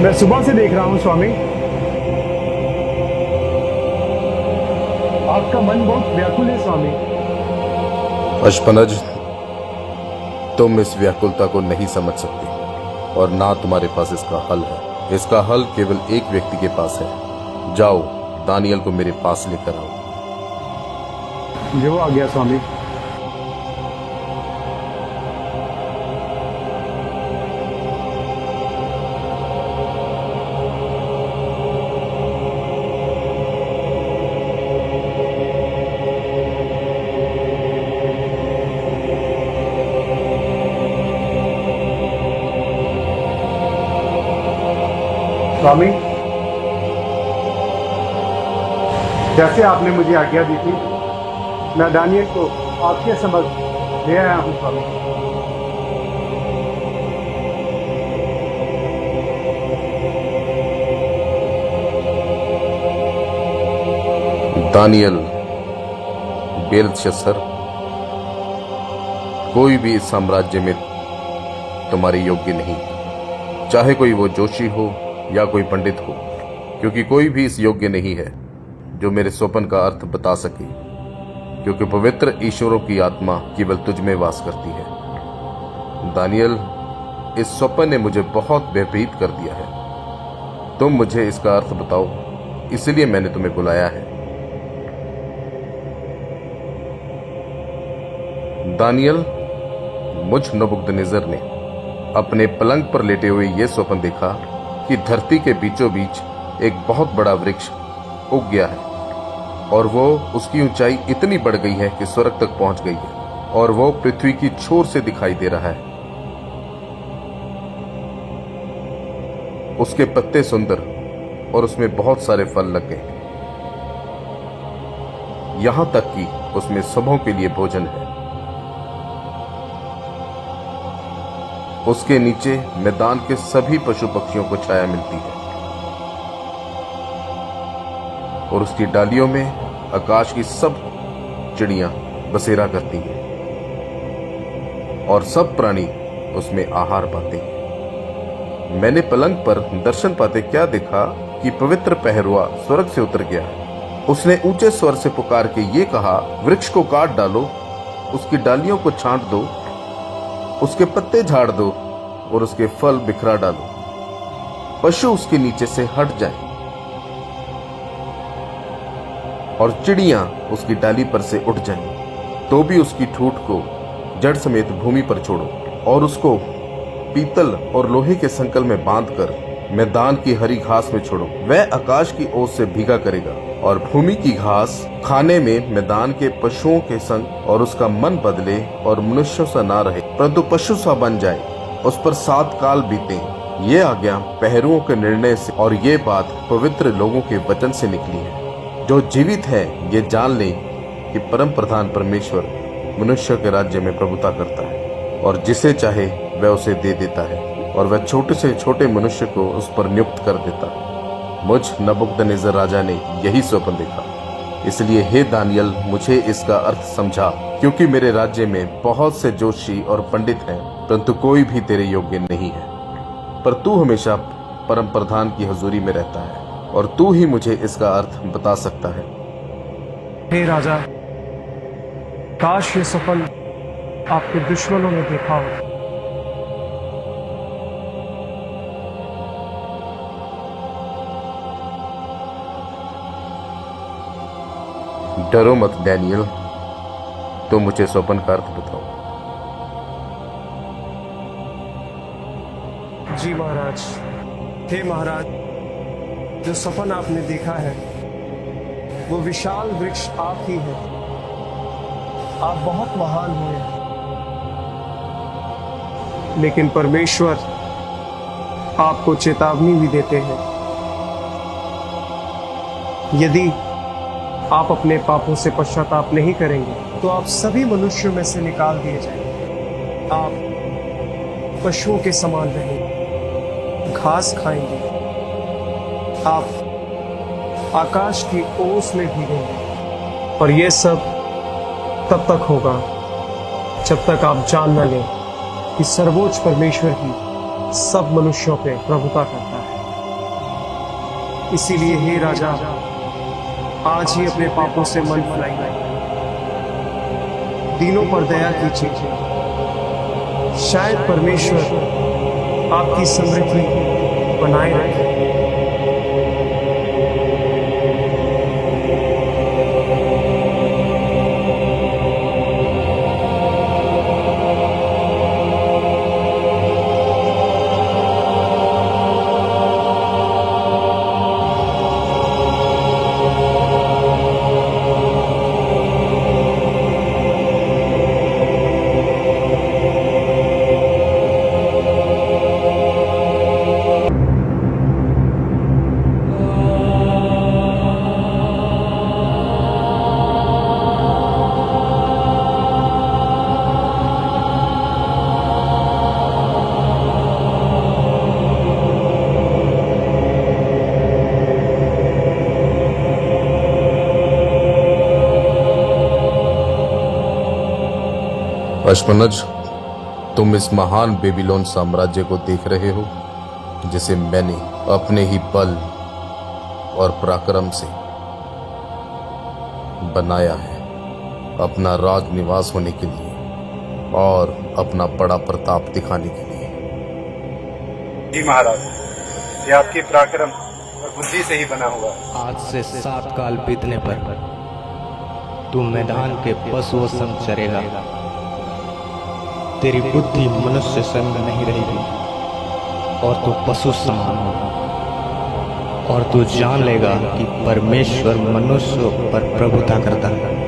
मैं सुबह से देख रहा हूँ स्वामी, आपका मन बहुत व्याकुल है स्वामी। अश्पनज, तुम इस व्याकुलता को नहीं समझ सकते और ना तुम्हारे पास इसका हल है। इसका हल केवल एक व्यक्ति के पास है। जाओ दानियल को मेरे पास लेकर आओ। जो आ गया स्वामी। स्वामी, जैसे आपने मुझे आज्ञा दी थी, मैं दानियल को आपके समक्ष ले आया हूँ स्वामी। दानियल, बेलशस्सर, कोई भी इस साम्राज्य में तुम्हारे योग्य नहीं, चाहे कोई वो जोशी हो या कोई पंडित हो, क्योंकि कोई भी इस योग्य नहीं है जो मेरे स्वप्न का अर्थ बता सके, क्योंकि पवित्र ईश्वरों की आत्मा केवल तुझ में वास करती है। दानियल, इस स्वप्न ने मुझे बहुत भयभीत कर दिया है। तुम मुझे इसका अर्थ बताओ, इसलिए मैंने तुम्हें बुलाया है। दानियल, मुझ नबूकदनेस्सर ने अपने पलंग पर लेटे हुए यह स्वप्न देखा कि धरती के बीचों बीच एक बहुत बड़ा वृक्ष उग गया है और वो उसकी ऊंचाई इतनी बढ़ गई है कि स्वर्ग तक पहुंच गई है और वो पृथ्वी की छोर से दिखाई दे रहा है। उसके पत्ते सुंदर और उसमें बहुत सारे फल लग गए, यहां तक कि उसमें सबों के लिए भोजन है। उसके नीचे मैदान के सभी पशु पक्षियों को छाया मिलती है और उसकी डालियों में आकाश की सब चिड़ियां बसेरा करती हैं और सब प्राणी उसमें आहार पाते हैं। मैंने पलंग पर दर्शन पाते क्या देखा कि पवित्र पहरुआ स्वर्ग से उतर गया है। उसने ऊंचे स्वर से पुकार के ये कहा, वृक्ष को काट डालो, उसकी डालियों को छांट दो, उसके पत्ते झाड़ दो और उसके फल बिखरा डालो, पशु उसके नीचे से हट जाएं और चिड़ियां उसकी डाली पर से उठ जाएं। तो भी उसकी ठूठ को जड़ समेत भूमि पर छोड़ो और उसको पीतल और लोहे के संकल में बांधकर मैदान की हरी घास में छोड़ो। वह आकाश की ओस से भीगा करेगा और भूमि की घास खाने में मैदान के पशुओं के संग, और उसका मन बदले और मनुष्यों सा ना रहे परंतु पशु सा बन जाए। उस पर 7 काल बीते। ये आज्ञा पहरुओं के निर्णय से और ये बात पवित्र लोगों के वचन से निकली है। जो जीवित है ये जान ले कि परम प्रधान परमेश्वर मनुष्य के राज्य में प्रभुता करता है और जिसे चाहे वह उसे दे देता है और वह छोटे से छोटे मनुष्य को उस पर नियुक्त कर देता है। मुझ नबूकदनेस्सर राजा ने यही स्वप्न देखा, इसलिए हे दानियल, मुझे इसका अर्थ समझा, क्योंकि मेरे राज्य में बहुत से जोशी और पंडित हैं परंतु कोई भी तेरे योग्य नहीं है। पर तू हमेशा परम प्रधान की हजूरी में रहता है और तू ही मुझे इसका अर्थ बता सकता है। हे राजा, काश ये स्वप्न आपके दुश्मनों ने देखा हो। डरो मत डैनियल, तो मुझे स्वप्न का अर्थ बताओ। जी महाराज। हे महाराज, जो स्वप्न आपने देखा है वो विशाल वृक्ष आप ही हैं। आप बहुत महान हुए हैं, लेकिन परमेश्वर आपको चेतावनी भी देते हैं। यदि आप अपने पापों से पश्चाताप नहीं करेंगे तो आप सभी मनुष्यों में से निकाल दिए जाएंगे। आप पशुओं के समान रहेंगे, घास खाएंगे, आप आकाश की ओस में भीगेंगे। और यह सब तब तक होगा जब तक आप जान न लें कि सर्वोच्च परमेश्वर ही सब मनुष्यों पे प्रभुता करता है। इसीलिए हे राजा, आज ही अपने पापों से मन बनाइए, दीनों पर दया कीजिए, शायद परमेश्वर आपकी समृद्धि बनाए रखे। अश्मनज, तुम इस महान बेबीलोन साम्राज्य को देख रहे हो जिसे मैंने अपने ही बल और पराक्रम से बनाया है, अपना राज निवास होने के लिए और अपना बड़ा प्रताप दिखाने के लिए। जी महाराज, ये आपकी पराक्रम और बुद्धि से ही बना हुआ है। आज से 7 काल बीतने पर तू मैदान के पशुओं संग चरेगा। तेरी बुद्धि मनुष्य संग नहीं रहेगी और तू पशु समान होगा, और तू जान लेगा कि परमेश्वर मनुष्यों पर प्रभुता करता है।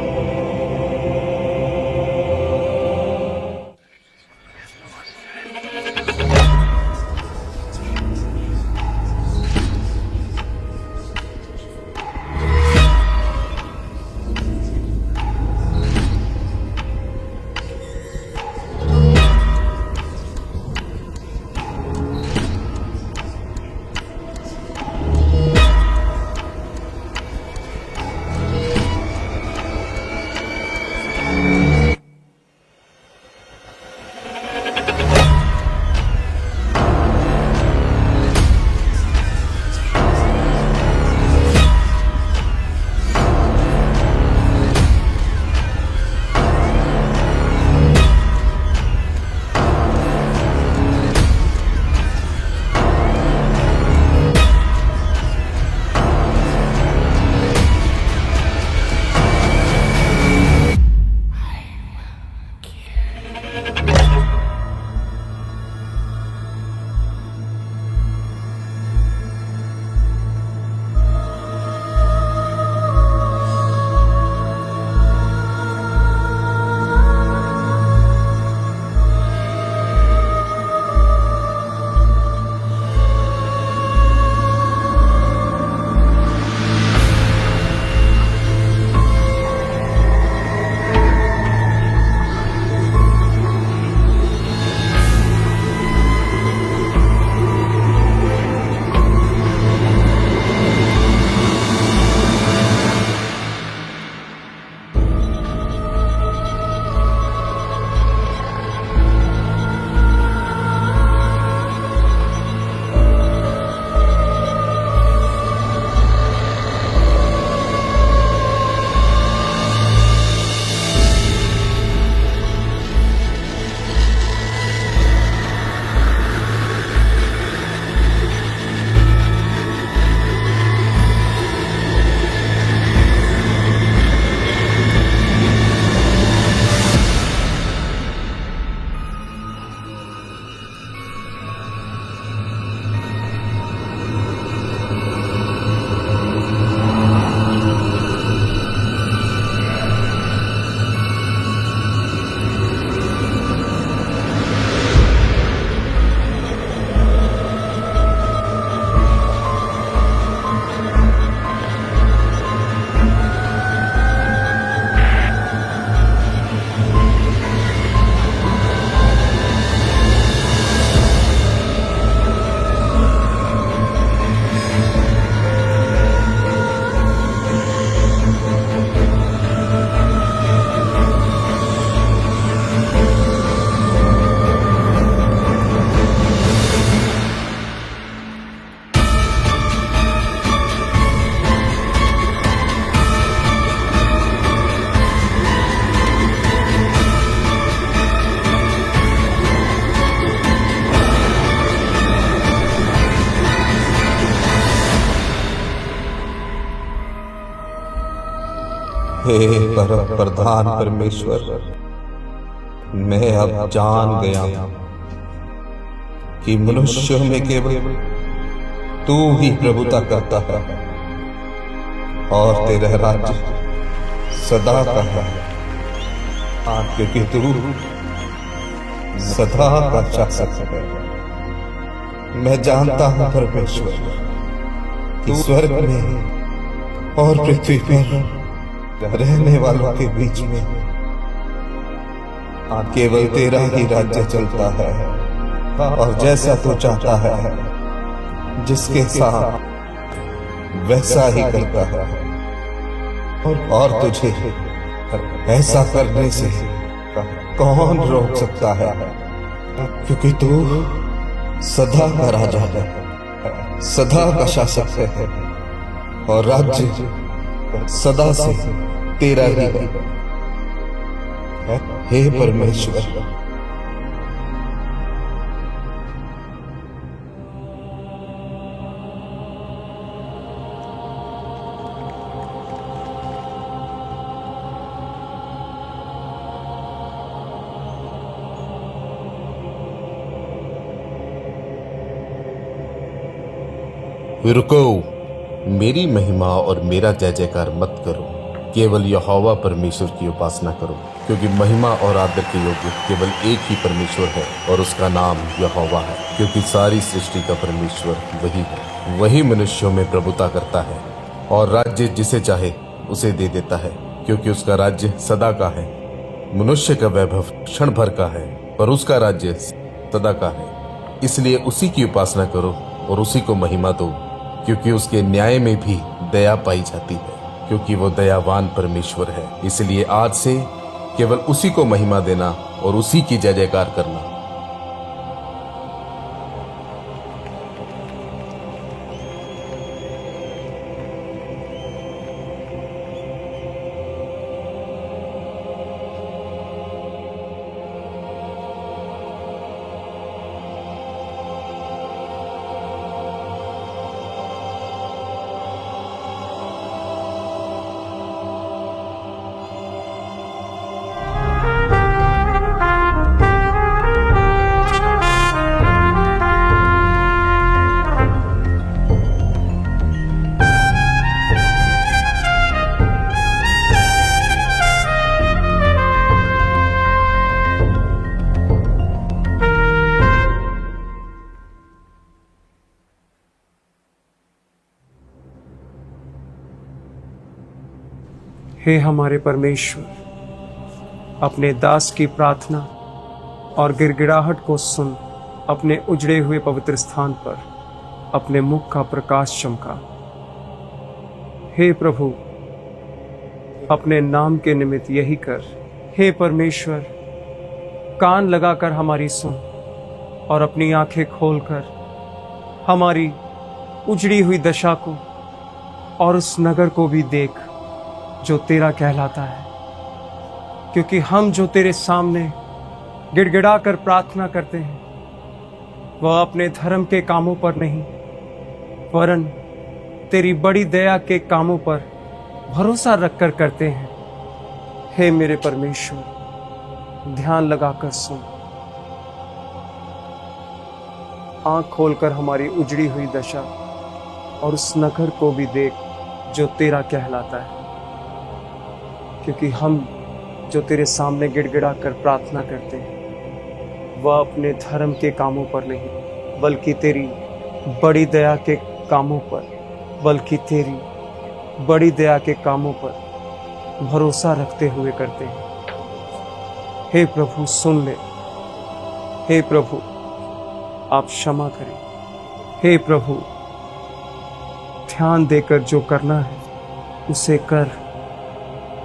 हे परम प्रधान परमेश्वर, मैं अब जान गया कि मनुष्यों में केवल तू ही प्रभुता करता है और तेरा राज्य सदा का है, क्योंकि तू सदा का शासक है। मैं जानता हूं परमेश्वर कि स्वर्ग में और पृथ्वी पर रहने वालों के बीच में केवल तेरा ही राज्य चलता है, और जैसा तू चाहता है जिसके साथ वैसा ही करता है, और तुझे ऐसा करने से कौन रोक सकता है, क्योंकि तू सदा का राजा है, सदा का शासक है, और राज्य सदा से तेरा ही है। हे परमेश्वर, रुको, मेरी महिमा और मेरा जय जयकार मत करो, केवल यहोवा परमेश्वर की उपासना करो, क्योंकि महिमा और आदर के योग्य केवल एक ही परमेश्वर है और उसका नाम यहोवा है। क्योंकि सारी सृष्टि का परमेश्वर वही है, वही मनुष्यों में प्रभुता करता है और राज्य जिसे चाहे उसे दे देता है, क्योंकि उसका राज्य सदा का है। मनुष्य का वैभव क्षण भर का है, पर उसका राज्य सदा का है। इसलिए उसी की उपासना करो और उसी को महिमा दो, क्योंकि उसके न्याय में भी दया पाई जाती है, क्योंकि वो दयावान परमेश्वर है। इसलिए आज से केवल उसी को महिमा देना और उसी की जय जयकार करना। हे हमारे परमेश्वर, अपने दास की प्रार्थना और गिड़गिड़ाहट को सुन। अपने उजड़े हुए पवित्र स्थान पर अपने मुख का प्रकाश चमका। हे प्रभु, अपने नाम के निमित्त यही कर। हे परमेश्वर, कान लगाकर हमारी सुन और अपनी आंखें खोलकर हमारी उजड़ी हुई दशा को और उस नगर को भी देख जो तेरा कहलाता है, क्योंकि हम जो तेरे सामने गिड़गिड़ा कर प्रार्थना करते हैं वह अपने धर्म के कामों पर नहीं, वरन तेरी बड़ी दया के कामों पर भरोसा रखकर करते हैं। हे मेरे परमेश्वर, ध्यान लगाकर सुन। आंख खोलकर हमारी उजड़ी हुई दशा और उस नगर को भी देख जो तेरा कहलाता है, क्योंकि हम जो तेरे सामने गिड़गिड़ा कर प्रार्थना करते हैं वह अपने धर्म के कामों पर नहीं, बल्कि तेरी बड़ी दया के कामों पर, बल्कि तेरी बड़ी दया के कामों पर भरोसा रखते हुए करते हैं। हे प्रभु, सुन ले। हे प्रभु, आप क्षमा करें। हे प्रभु, ध्यान देकर जो करना है उसे कर,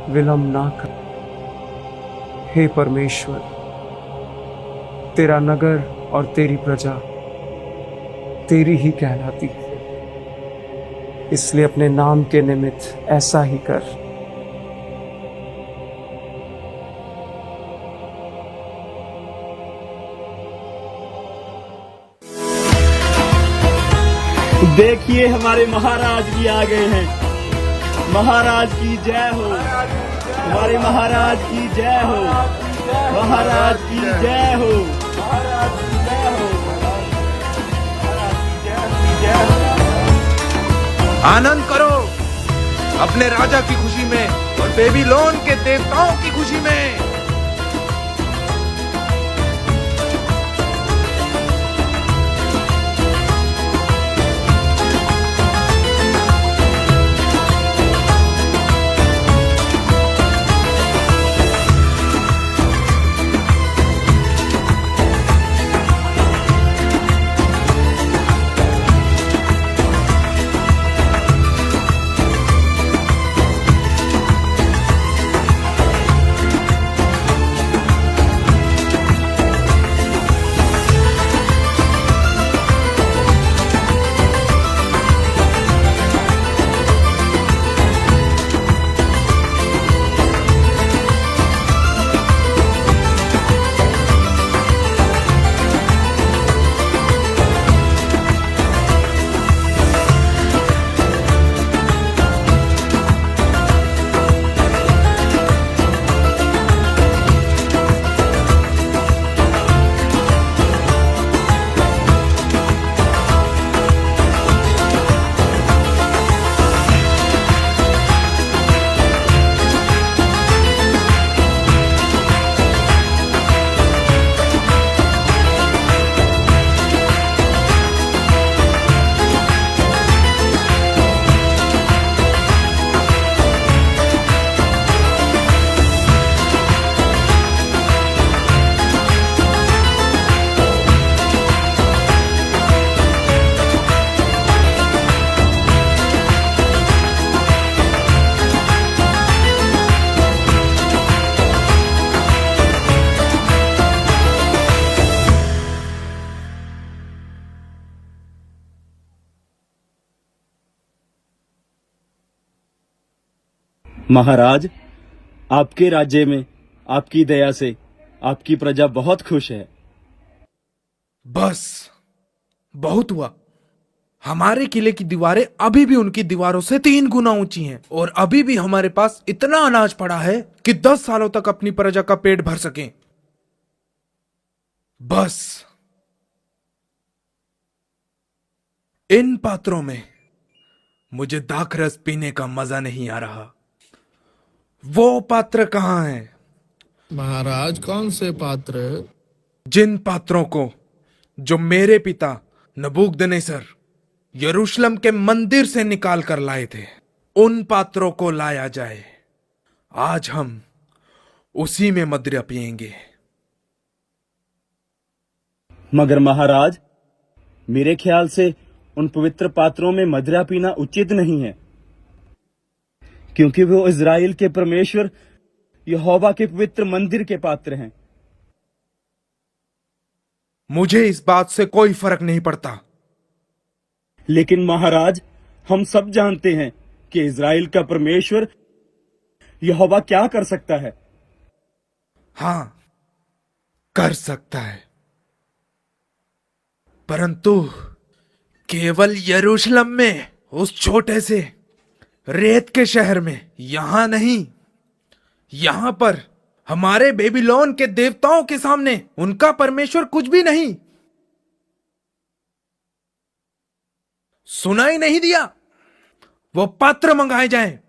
विलंब ना कर। हे परमेश्वर, तेरा नगर और तेरी प्रजा तेरी ही कहलाती है, इसलिए अपने नाम के निमित्त ऐसा ही कर। देखिए, हमारे महाराज भी आ गए हैं। महाराज की जय हो, हमारे महाराज की जय हो, महाराज की जय हो, महाराज की जय हो, जय हो। आनंद करो अपने राजा की खुशी में और बेबीलोन के देवताओं की खुशी में। महाराज, आपके राज्य में आपकी दया से आपकी प्रजा बहुत खुश है। बस बहुत हुआ। हमारे किले की दीवारें अभी भी उनकी दीवारों से 3 गुना ऊंची हैं और अभी भी हमारे पास इतना अनाज पड़ा है कि 10 सालों तक अपनी प्रजा का पेट भर सकें। बस इन पात्रों में मुझे दाखरस पीने का मजा नहीं आ रहा। वो पात्र कहां हैं? महाराज, कौन से पात्र? जिन पात्रों को जो मेरे पिता नबूकदनेस्सर यरूशलेम के मंदिर से निकाल कर लाए थे, उन पात्रों को लाया जाए। आज हम उसी में मदिरा पिएंगे। मगर महाराज, मेरे ख्याल से उन पवित्र पात्रों में मदिरा पीना उचित नहीं है, क्योंकि वो इज़राइल के परमेश्वर यहोवा के पवित्र मंदिर के पात्र हैं। मुझे इस बात से कोई फर्क नहीं पड़ता। लेकिन महाराज, हम सब जानते हैं कि इज़राइल का परमेश्वर यहोवा क्या कर सकता है। हां, कर सकता है, परंतु केवल यरूशलेम में, उस छोटे से रेत के शहर में, यहां नहीं। यहां पर हमारे बेबीलोन के देवताओं के सामने उनका परमेश्वर कुछ भी नहीं। सुनाई नहीं दिया? वो पात्र मंगाए जाएं।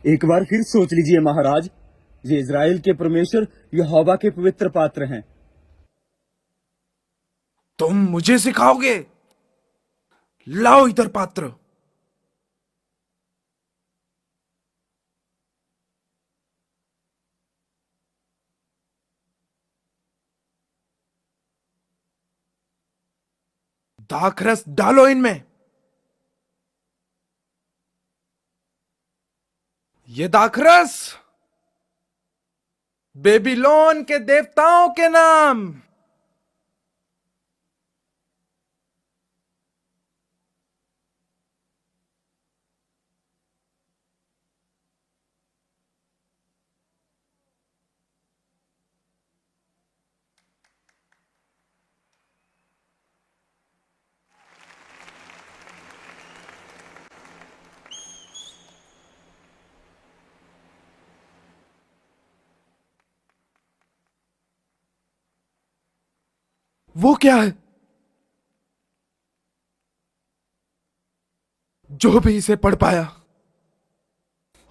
एक बार फिर सोच लीजिए महाराज, ये इज़राइल के परमेश्वर यहोवा के पवित्र पात्र हैं। तुम मुझे सिखाओगे? लाओ इधर पात्र। दाखरस डालो इनमें। ये दाखरस बेबीलोन के देवताओं के नाम। वो क्या है? जो भी इसे पढ़ पाया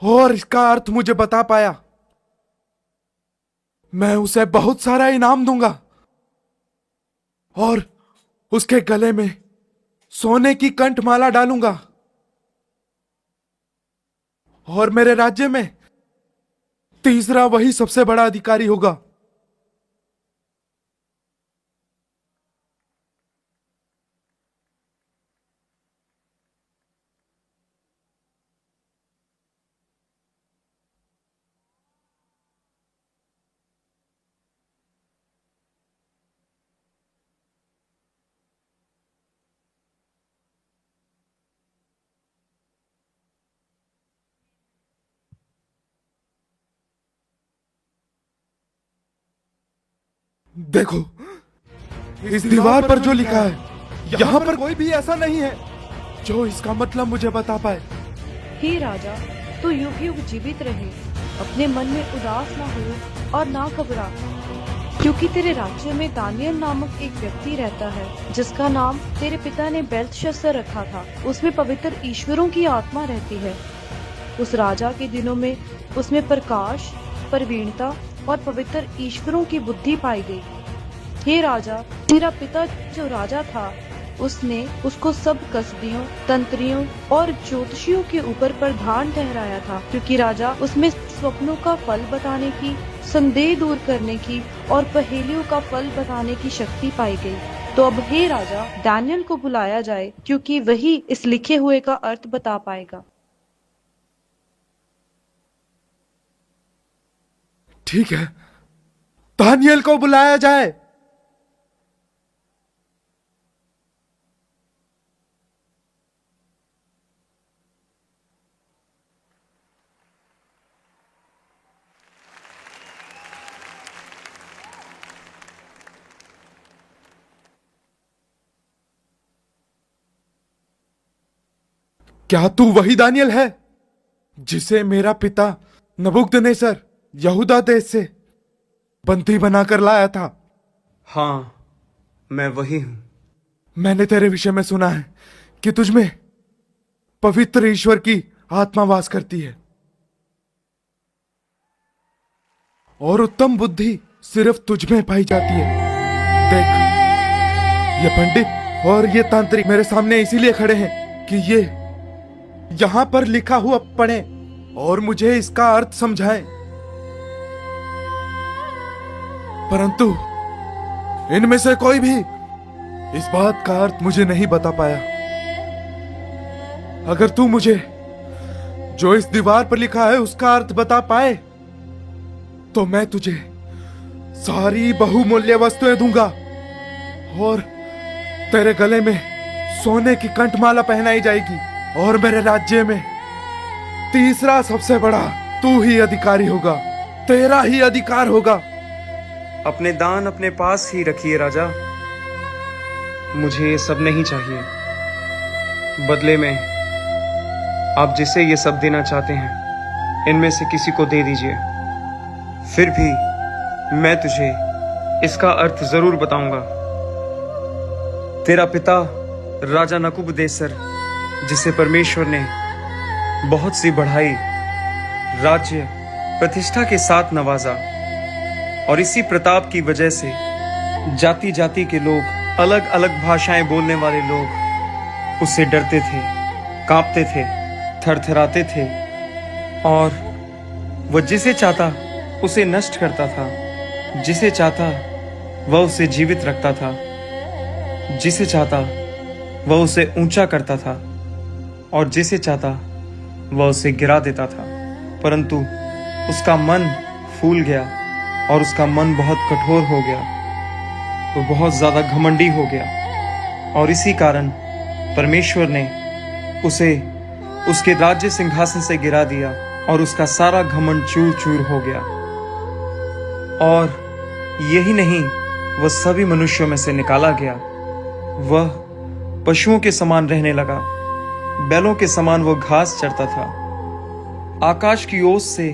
और इसका अर्थ मुझे बता पाया, मैं उसे बहुत सारा इनाम दूंगा और उसके गले में सोने की कंठमाला डालूंगा और मेरे राज्य में तीसरा वही सबसे बड़ा अधिकारी होगा। देखो, इस दीवार पर जो लिखा है, यहाँ पर कोई भी ऐसा नहीं है जो इसका मतलब मुझे बता पाए। हे राजा, तू युग युग जीवित रहे, अपने मन में उदास ना हो और ना घबरा, क्योंकि तेरे राज्य में दानियल नामक एक व्यक्ति रहता है, जिसका नाम तेरे पिता ने बेल्तशस्सर रखा था। उसमें पवित्र ईश्वरों की आत्मा रहती है। उस राजा के दिनों में उसमें प्रकाश, प्रवीणता और पवित्र ईश्वरों की बुद्धि पाई गई। हे राजा, तेरा पिता जो राजा था, उसने उसको सब कसदियों, तंत्रियों और ज्योतिषियों के ऊपर प्रधान ठहराया था, क्योंकि राजा उसमें स्वप्नों का फल बताने की, संदेह दूर करने की और पहेलियों का फल बताने की शक्ति पाई गई। तो अब हे राजा, दानियल को बुलाया जाए, क्योंकि वही इस लिखे हुए का अर्थ बता पाएगा। ठीक है, दानियल को बुलाया जाए। क्या तू वही दानियल है जिसे मेरा पिता नबूकदनेस्सर यहूदा देश से बंदी बनाकर लाया था? हाँ, मैं वही हूं। मैंने तेरे विषय में सुना है कि तुझमें पवित्र ईश्वर की आत्मा वास करती है और उत्तम बुद्धि सिर्फ तुझ में पाई जाती है। देख, ये पंडित और ये तांत्रिक मेरे सामने इसीलिए खड़े हैं कि ये यहां पर लिखा हुआ पढ़ें और मुझे इसका अर्थ समझाएं, परंतु इनमें से कोई भी इस बात का अर्थ मुझे नहीं बता पाया। अगर तू मुझे जो इस दीवार पर लिखा है उसका अर्थ बता पाए तो मैं तुझे सारी बहुमूल्य वस्तुएं दूंगा और तेरे गले में सोने की कंठमाला पहनाई जाएगी और मेरे राज्य में तीसरा सबसे बड़ा तू ही अधिकारी होगा, तेरा ही अधिकार होगा। अपने दान अपने पास ही रखिए राजा, मुझे ये सब नहीं चाहिए। बदले में आप जिसे ये सब देना चाहते हैं इनमें से किसी को दे दीजिए। फिर भी मैं तुझे इसका अर्थ जरूर बताऊंगा। तेरा पिता राजा नबूकदनेस्सर, जिसे परमेश्वर ने बहुत सी बढ़ाई, राज्य, प्रतिष्ठा के साथ नवाजा, और इसी प्रताप की वजह से जाति जाति के लोग, अलग अलग भाषाएं बोलने वाले लोग उससे डरते थे, कांपते थे, थरथराते थे, और वह जिसे चाहता उसे नष्ट करता था, जिसे चाहता वह उसे जीवित रखता था, जिसे चाहता वह उसे ऊंचा करता था और जिसे चाहता वह उसे गिरा देता था। परंतु उसका मन फूल गया और उसका मन बहुत कठोर हो गया, वो बहुत ज्यादा घमंडी हो गया, और इसी कारण परमेश्वर ने उसे उसके राज्य सिंहासन से गिरा दिया और उसका सारा घमंड चूर चूर हो गया। और यही नहीं, वह सभी मनुष्यों में से निकाला गया। वह पशुओं के समान रहने लगा, बैलों के समान वो घास चरता था। आकाश की ओस से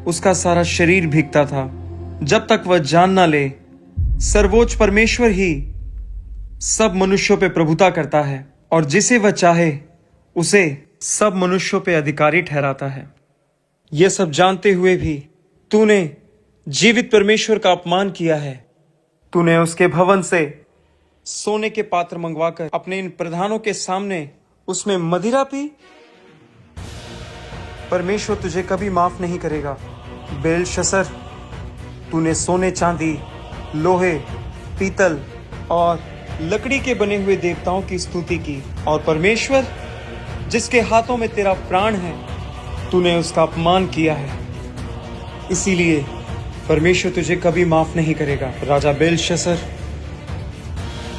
उसका सारा शरीर भीगता था, जब तक वह जान ना ले सर्वोच्च परमेश्वर ही सब मनुष्यों पे प्रभुता करता है और जिसे वह चाहे उसे सब मनुष्यों पे अधिकारी ठहराता है। यह सब जानते हुए भी तूने जीवित परमेश्वर का अपमान किया है। तूने उसके भवन से सोने के पात्र मंगवाकर अपने इन प्रधानों के सामने उसमें मदिरा पी। परमेश्वर तुझे कभी माफ नहीं करेगा। बेलशस्सर, तूने सोने, चांदी, लोहे, पीतल और लकड़ी के बने हुए देवताओं की स्तुति की, और परमेश्वर जिसके हाथों में तेरा प्राण है, तूने उसका अपमान किया है। इसीलिए परमेश्वर तुझे कभी माफ नहीं करेगा। राजा बेलशस्सर,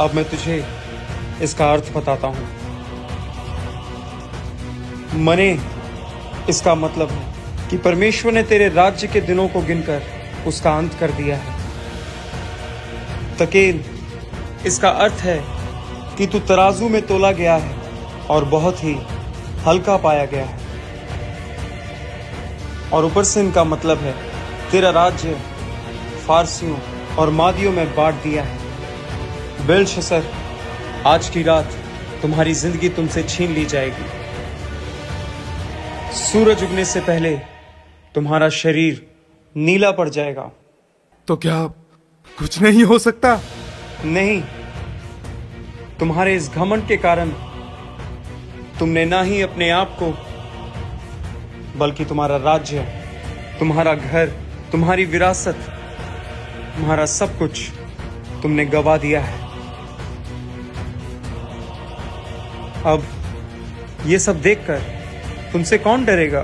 अब मैं तुझे इसका अर्थ बताता हूं। मने, इसका मतलब है कि परमेश्वर ने तेरे राज्य के दिनों को गिनकर उसका अंत कर दिया है। तकेल, इसका अर्थ है कि तू तराजू में तोला गया है और बहुत ही हल्का पाया गया है। और ऊपर से इनका मतलब है तेरा राज्य फारसियों और मादियों में बांट दिया है। बेलशस्सर, आज की रात तुम्हारी जिंदगी तुमसे छीन ली जाएगी। सूरज उगने से पहले तुम्हारा शरीर नीला पड़ जाएगा। तो क्या कुछ नहीं हो सकता? नहीं, तुम्हारे इस घमंड के कारण तुमने ना ही अपने आप को, बल्कि तुम्हारा राज्य, तुम्हारा घर, तुम्हारी विरासत, तुम्हारा सब कुछ तुमने गवा दिया है। अब ये सब देखकर तुमसे कौन डरेगा?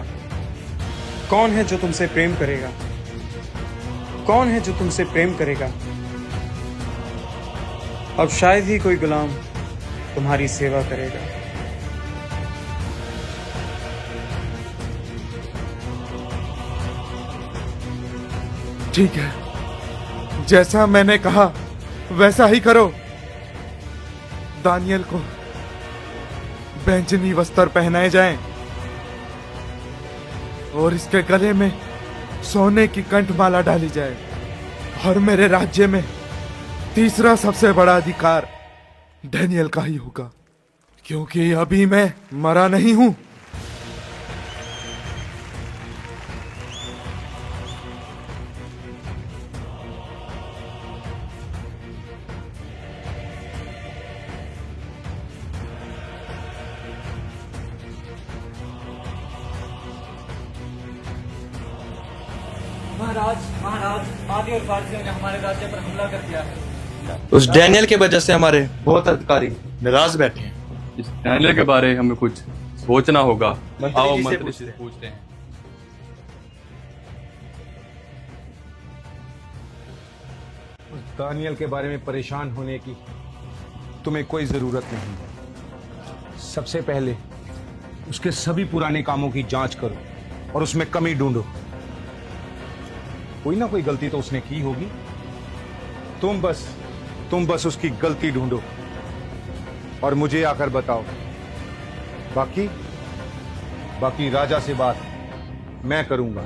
कौन है जो तुमसे प्रेम करेगा? कौन है जो तुमसे प्रेम करेगा? अब शायद ही कोई गुलाम तुम्हारी सेवा करेगा। ठीक है, जैसा मैंने कहा वैसा ही करो। दानियल को बैंजनी वस्त्र पहनाए जाएं और इसके गले में सोने की कंठमाला डाली जाए, और मेरे राज्य में तीसरा सबसे बड़ा अधिकार डैनियल का ही होगा, क्योंकि अभी मैं मरा नहीं हूं। महाराज आदि और फारसियों ने हमारे राज्य पर हमला कर दिया है। उस डैनियल की वजह से हमारे बहुत अधिकारी निराश बैठे हैं। इस डैनियल के बारे में हमें कुछ सोचना होगा। आओ जी से मंत्री से पूछते हैं। उस दानियल के बारे में परेशान होने की तुम्हें कोई जरूरत नहीं है। सबसे पहले उसके सभी पुराने कामों की जांच करो और उसमें कमी ढूंढो। कोई ना कोई गलती तो उसने की होगी। तुम बस उसकी गलती ढूंढो और मुझे आकर बताओ। बाकी राजा से बात मैं करूंगा।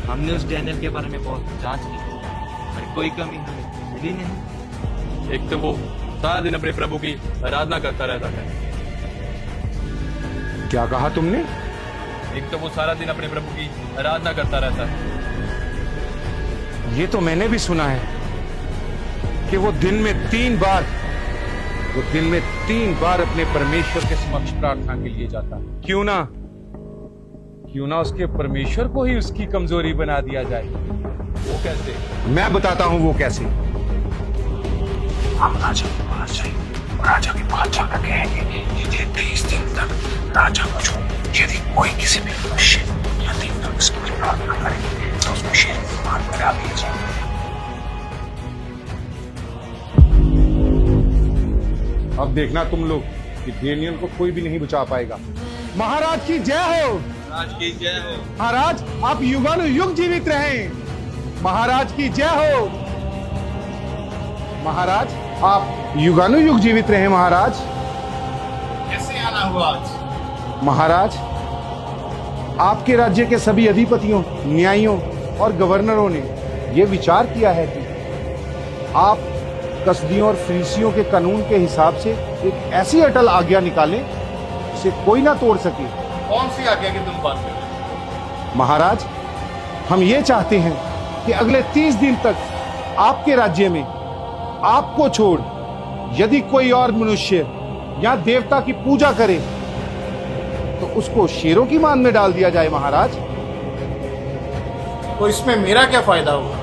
हमने उस डैनियल के बारे में बहुत जांच की, पर कोई कमी हमें मिली नहीं। एक तो वो सारा दिन अपने प्रभु की आराधना करता रहता है। क्या कहा तुमने? एक तो वो सारा दिन अपने प्रभु की आराधना करता रहता है। ये तो मैंने भी सुना है कि वो दिन में 3 बार अपने परमेश्वर के समक्ष प्रार्थना के लिए जाता है। क्यों ना उसके परमेश्वर को ही उसकी कमजोरी बना दिया जाए। वो कैसे? मैं बताता हूं वो कैसे। हम राजा के पास जाएंगे, राजा के पास जाकर कहेंगे यदि 30 दिन तक राजा को छोड़, यदि कोई किसी भी मनुष्य या दिन तक उसकी प्रार्थना करेंगे तो उसको शेर को मार कर डाल दिया जाएगा। अब देखना तुम लोग कि डेनियल को कोई भी नहीं बचा पाएगा। महाराज की जय हो। महाराज की जय हो। महाराज आप युगानुयुग जीवित रहें। महाराज की जय हो। महाराज आप युगानुयुग जीवित रहें। महाराज कैसे आना हुआ आज? महाराज आपके राज्य के सभी अधिपतियों, न्यायियों और गवर्नरों ने यह विचार किया है कि आप कसदियों और फरीसियों के कानून के हिसाब से एक ऐसी अटल आज्ञा निकालें जिसे कोई ना तोड़ सके। कौन सी आज्ञा की तुम बात कर रहे हो? महाराज हम ये चाहते हैं कि अगले 30 दिन तक आपके राज्य में आपको छोड़ यदि कोई और मनुष्य या देवता की पूजा करे तो उसको शेरों की मान में डाल दिया जाए। महाराज तो इसमें मेरा क्या फायदा होगा?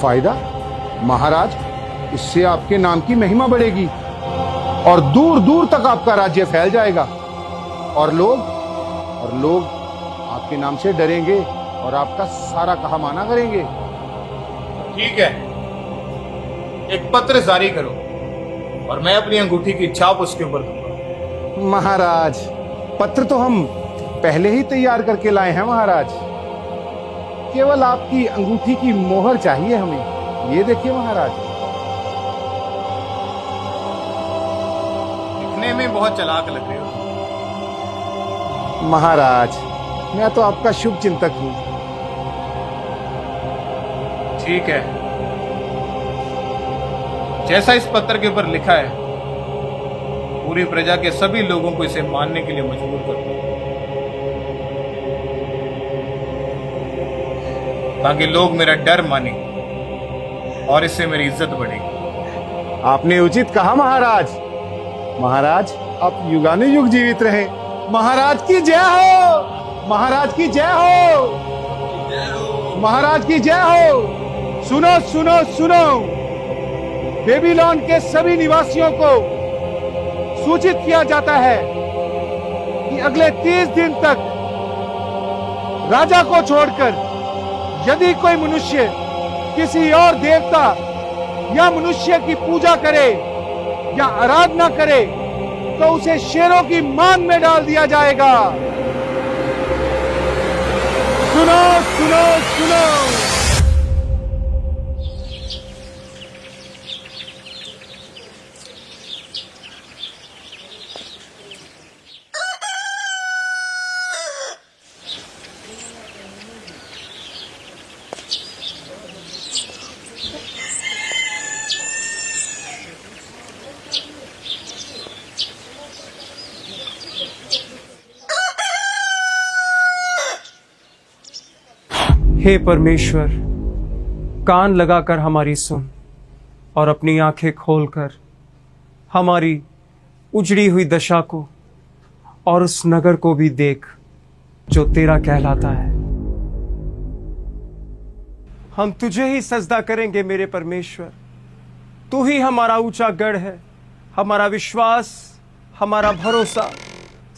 फायदा? महाराज इससे आपके नाम की महिमा बढ़ेगी और दूर दूर तक आपका राज्य फैल जाएगा और लोग आपके नाम से डरेंगे और आपका सारा कहा माना करेंगे। ठीक है, एक पत्र जारी करो और मैं अपनी अंगूठी की छाप उसके ऊपर दूंगा। महाराज पत्र तो हम पहले ही तैयार करके लाए हैं। महाराज केवल आपकी अंगूठी की मोहर चाहिए हमें। ये देखिए महाराज। दिखने में बहुत चालाक लग रहे हो। महाराज मैं तो आपका शुभ चिंतक हूं। ठीक है, जैसा इस पत्र के ऊपर लिखा है, पूरी प्रजा के सभी लोगों को इसे मानने के लिए मजबूर कर दो, ताकि लोग मेरा डर माने और इससे मेरी इज्जत बढ़ेगी। आपने उचित कहा महाराज। महाराज आप युगानुयुग जीवित रहे। महाराज की जय हो, महाराज की जय हो, महाराज की जय हो। सुनो सुनो सुनो, बेबीलोन के सभी निवासियों को सूचित किया जाता है कि अगले 30 दिन तक राजा को छोड़कर यदि कोई मनुष्य किसी और देवता या मनुष्य की पूजा करे या आराधना करे तो उसे शेरों की मान में डाल दिया जाएगा। सुनो सुनो सुनो। हे परमेश्वर, कान लगाकर हमारी सुन और अपनी आंखें खोलकर हमारी उजड़ी हुई दशा को और उस नगर को भी देख जो तेरा कहलाता है। हम तुझे ही सजदा करेंगे मेरे परमेश्वर। तू ही हमारा ऊंचा गढ़ है, हमारा विश्वास, हमारा भरोसा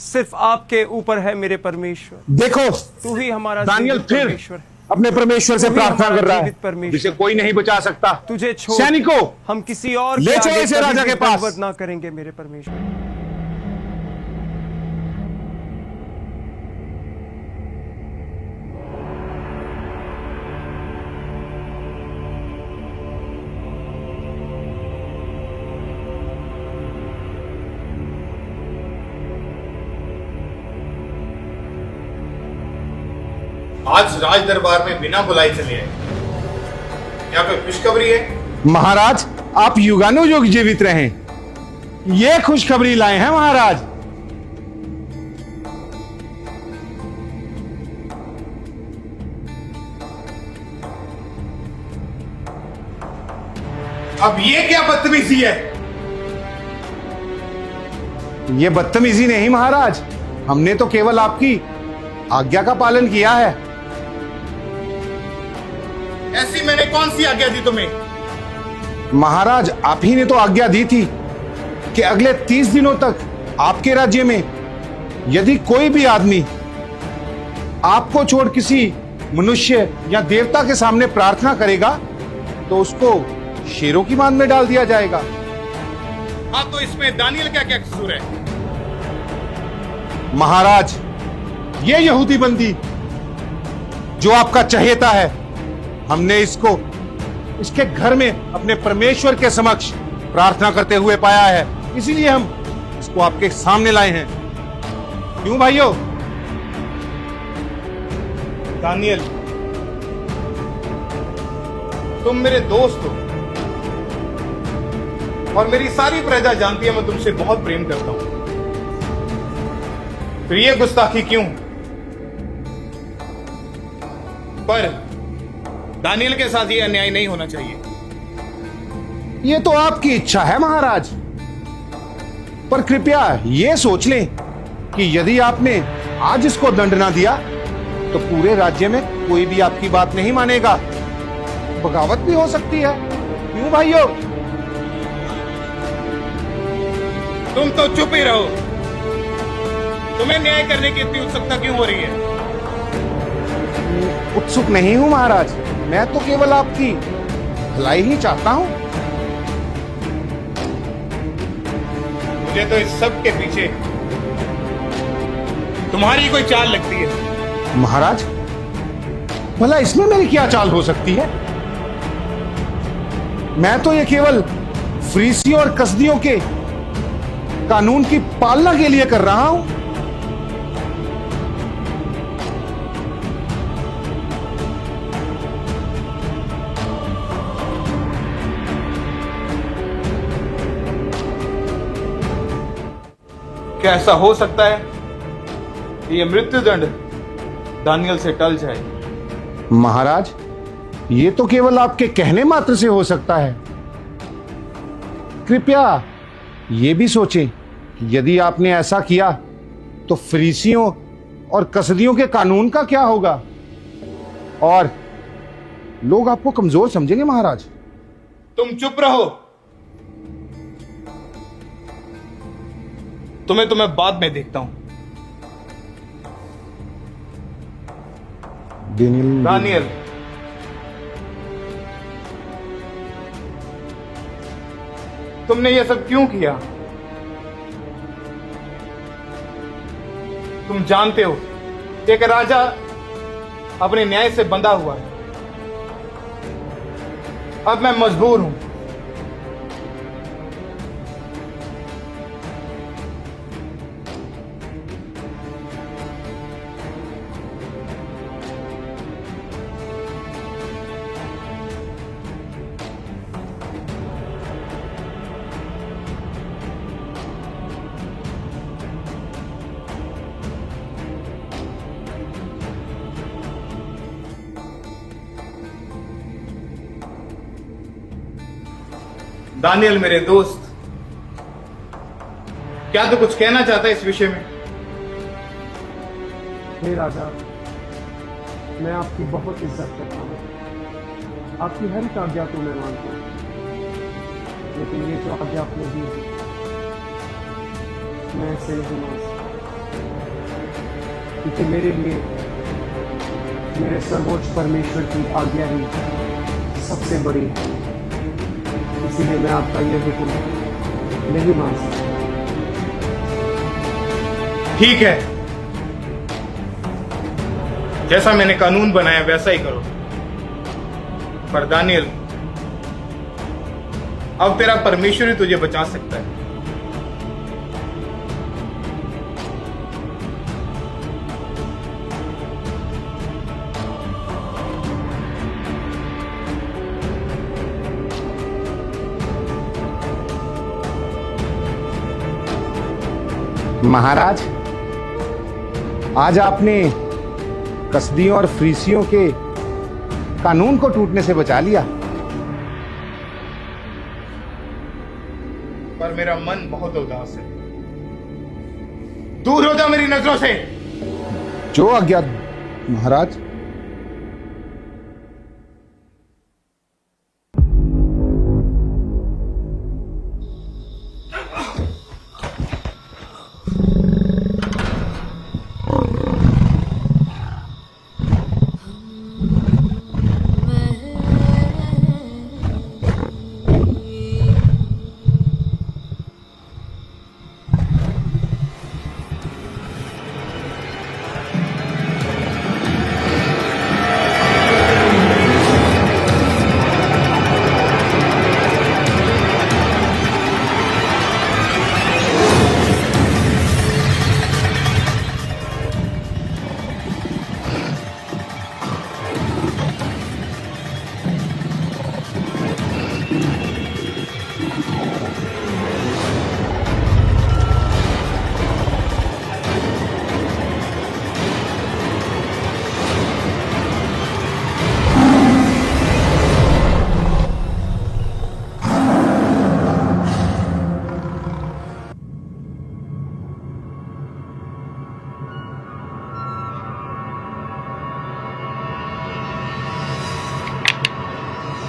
सिर्फ आपके ऊपर है मेरे परमेश्वर। देखो, तू ही हमारा दानियल जीवित फिर परमेश्वर है। अपने परमेश्वर से प्रार्थना कर रहा है जिसे कोई नहीं बचा सकता। तुझे छोड़ सैनिकों, हम किसी और ले के चलो आगे इसे कभी राजा भी के पास। दंडवत ना करेंगे मेरे परमेश्वर। आज राज दरबार में बिना बुलाए चले आए, क्या कोई खुशखबरी है? महाराज आप युगानुयुग जीवित रहें, ये खुशखबरी लाए हैं महाराज। अब ये क्या बदतमीजी है? ये बदतमीजी नहीं महाराज, हमने तो केवल आपकी आज्ञा का पालन किया है। ऐसी मैंने कौन सी आज्ञा दी तुम्हें? महाराज आप ही ने तो आज्ञा दी थी कि अगले 30 दिनों तक आपके राज्य में यदि कोई भी आदमी आपको छोड़ किसी मनुष्य या देवता के सामने प्रार्थना करेगा तो उसको शेरों की मान में डाल दिया जाएगा। हाँ, तो इसमें दानियल क्या क्या कसूर है? महाराज ये यहूदी बंदी जो आपका चहेता है, हमने इसको इसके घर में अपने परमेश्वर के समक्ष प्रार्थना करते हुए पाया है, इसीलिए हम इसको आपके सामने लाए हैं। क्यों भाइयों? दानियल, तुम मेरे दोस्त हो और मेरी सारी प्रजा जानती है मैं तुमसे बहुत प्रेम करता हूं, फिर ये गुस्ताखी क्यों? पर दानियल के साथ ये अन्याय नहीं होना चाहिए। ये तो आपकी इच्छा है महाराज, पर कृपया ये सोच लें कि यदि आपने आज इसको दंड ना दिया तो पूरे राज्य में कोई भी आपकी बात नहीं मानेगा, बगावत भी हो सकती है। क्यों भाइयों? तुम तो चुप ही रहो। तुम्हें न्याय करने की इतनी उत्सुकता क्यों हो रही है? उत्सुक नहीं हूं महाराज, मैं तो केवल आपकी भलाई ही चाहता हूं। मुझे तो इस सब के पीछे तुम्हारी कोई चाल लगती है। महाराज, भला इसमें मेरी क्या चाल हो सकती है? मैं तो ये केवल फ्रीसियों और कसदियों के कानून की पालना के लिए कर रहा हूं। क्या ऐसा हो सकता है कि ये मृत्युदंड दानियल से टल जाए? महाराज, ये तो केवल आपके कहने मात्र से हो सकता है। कृपया ये भी सोचें कि यदि आपने ऐसा किया तो फरीसियों और कसदियों के कानून का क्या होगा, और लोग आपको कमजोर समझेंगे। महाराज, तुम चुप रहो। तुम्हें बाद में देखता हूं। दानियल, तुमने ये सब क्यों किया? तुम जानते हो एक राजा अपने न्याय से बंधा हुआ है। अब मैं मजबूर हूं। दानियल मेरे दोस्त, क्या तू कुछ कहना चाहता है इस विषय में? हे राजा, मैं आपकी बहुत इज्जत करता हूँ। आपकी हर एक आज्ञा को मैं मानता हूँ, लेकिन ये जो आज्ञा आपने दी है, मैं ऐसे नहीं मान सकता, क्योंकि मेरे लिए मेरे सर्वोच्च परमेश्वर की आज्ञा ही सबसे बड़ी है। इसीलिए मैं आपका यह हुक्म नहीं मान सकता। ठीक है, जैसा मैंने कानून बनाया वैसा ही करो। पर दानियल, अब तेरा परमेश्वर ही तुझे बचा सकता है। महाराज, आज आपने कसदियों और फरीसियों के कानून को टूटने से बचा लिया, पर मेरा मन बहुत उदास है। दूर हो जा मेरी नजरों से। जो आज्ञा महाराज।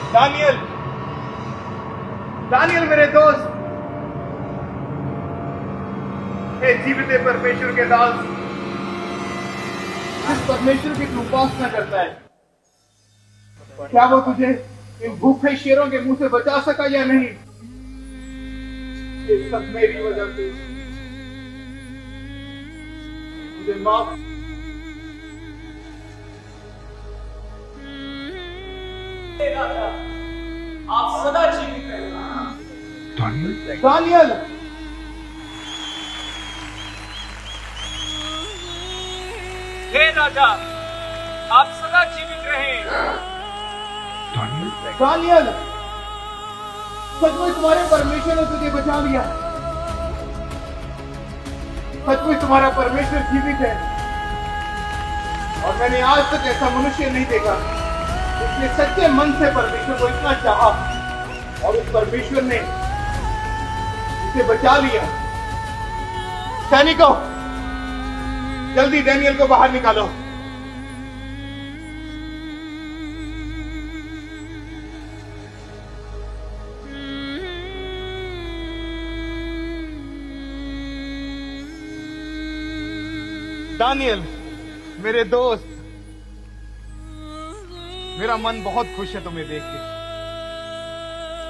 दानियल, दानियल मेरे दोस्त, हे जीवित परमेश्वर के दास, जिस परमेश्वर की तू उपासना करता है, क्या वो तुझे इन भूखे शेरों के मुंह से बचा सका या नहीं? ये सब मेरी वजह से। मुझे माफ। आप सदा जीवित रहें। दानियल, हे राजा, आप सदा जीवित रहें। दानियल, सचमुच तुम्हारे परमेश्वर ने तुझे बचा लिया। सचमुच तुम्हारा परमेश्वर जीवित है और मैंने आज तक ऐसा मनुष्य नहीं देखा जिसने सच्चे मन से परमेश्वर को इतना चाहा और उस परमेश्वर ने उसे बचा लिया। सैनिकों, जल्दी डैनियल को बाहर निकालो। दानियल, मेरे दोस्त, मेरा मन बहुत खुश है तुम्हें देख के,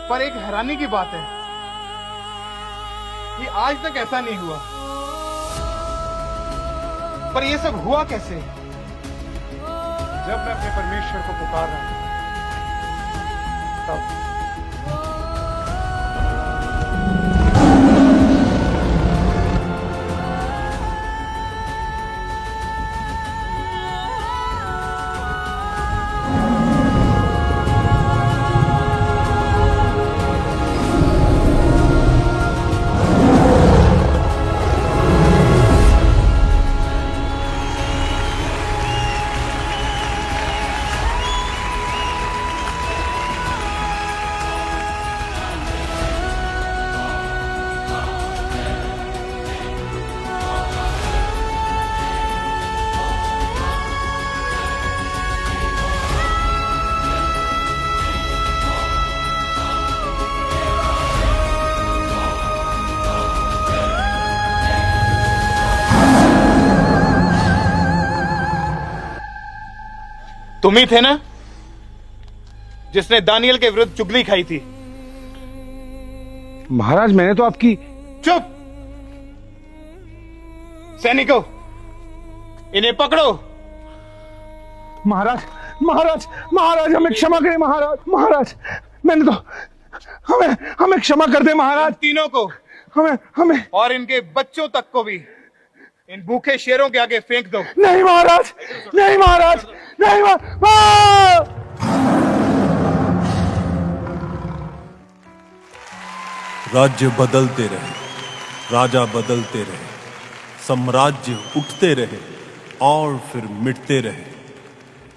पर एक हैरानी की बात है कि आज तक ऐसा नहीं हुआ। पर ये सब हुआ कैसे? जब मैं अपने परमेश्वर को पुकार रहा था, तब तुम ही थे ना जिसने दानियल के विरुद्ध चुगली खाई थी? महाराज, मैंने तो आपकी... चुप! सैनिकों, इन्हें पकड़ो। महाराज, महाराज, महाराज, हमें क्षमा करें महाराज। महाराज, मैंने तो... हमें क्षमा कर दे महाराज। तीनों को, हमें और इनके बच्चों तक को भी इन भूखे शेरों के आगे फेंक दो। नहीं महाराज, नहीं महाराज, नहीं महाराज। राज्य बदलते रहे, राजा बदलते रहे, साम्राज्य उठते रहे और फिर मिटते रहे,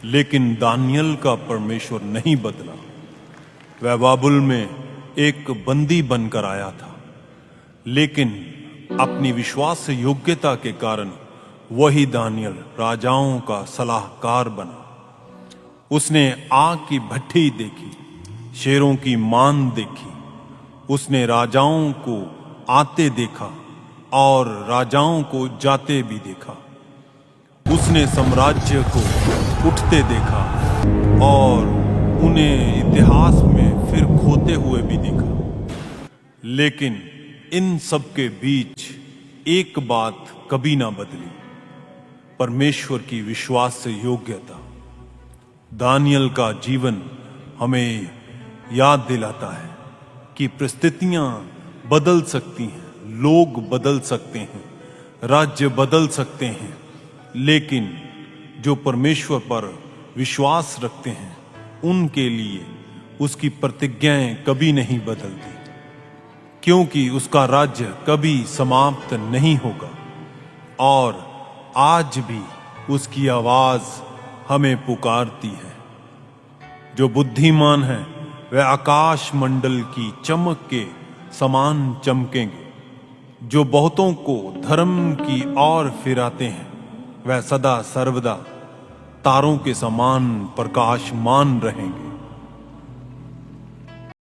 लेकिन दानियल का परमेश्वर नहीं बदला। वह बाबुल में एक बंदी बनकर आया था, लेकिन अपनी विश्वास योग्यता के कारण वही दानियल राजाओं का सलाहकार बना। उसने आग की भट्ठी देखी, शेरों की मान देखी, उसने राजाओं को आते देखा और राजाओं को जाते भी देखा। उसने साम्राज्य को उठते देखा और उन्हें इतिहास में फिर खोते हुए भी देखा। लेकिन इन सब के बीच एक बात कभी ना बदली, परमेश्वर की विश्वास से योग्यता। दानियल का जीवन हमें याद दिलाता है कि परिस्थितियां बदल सकती हैं, लोग बदल सकते हैं, राज्य बदल सकते हैं, लेकिन जो परमेश्वर पर विश्वास रखते हैं उनके लिए उसकी प्रतिज्ञाएं कभी नहीं बदलती, क्योंकि उसका राज्य कभी समाप्त नहीं होगा। और आज भी उसकी आवाज हमें पुकारती है। जो बुद्धिमान है वह आकाश मंडल की चमक के समान चमकेंगे। जो बहुतों को धर्म की ओर फिराते हैं वह सदा सर्वदा तारों के समान प्रकाशमान रहेंगे।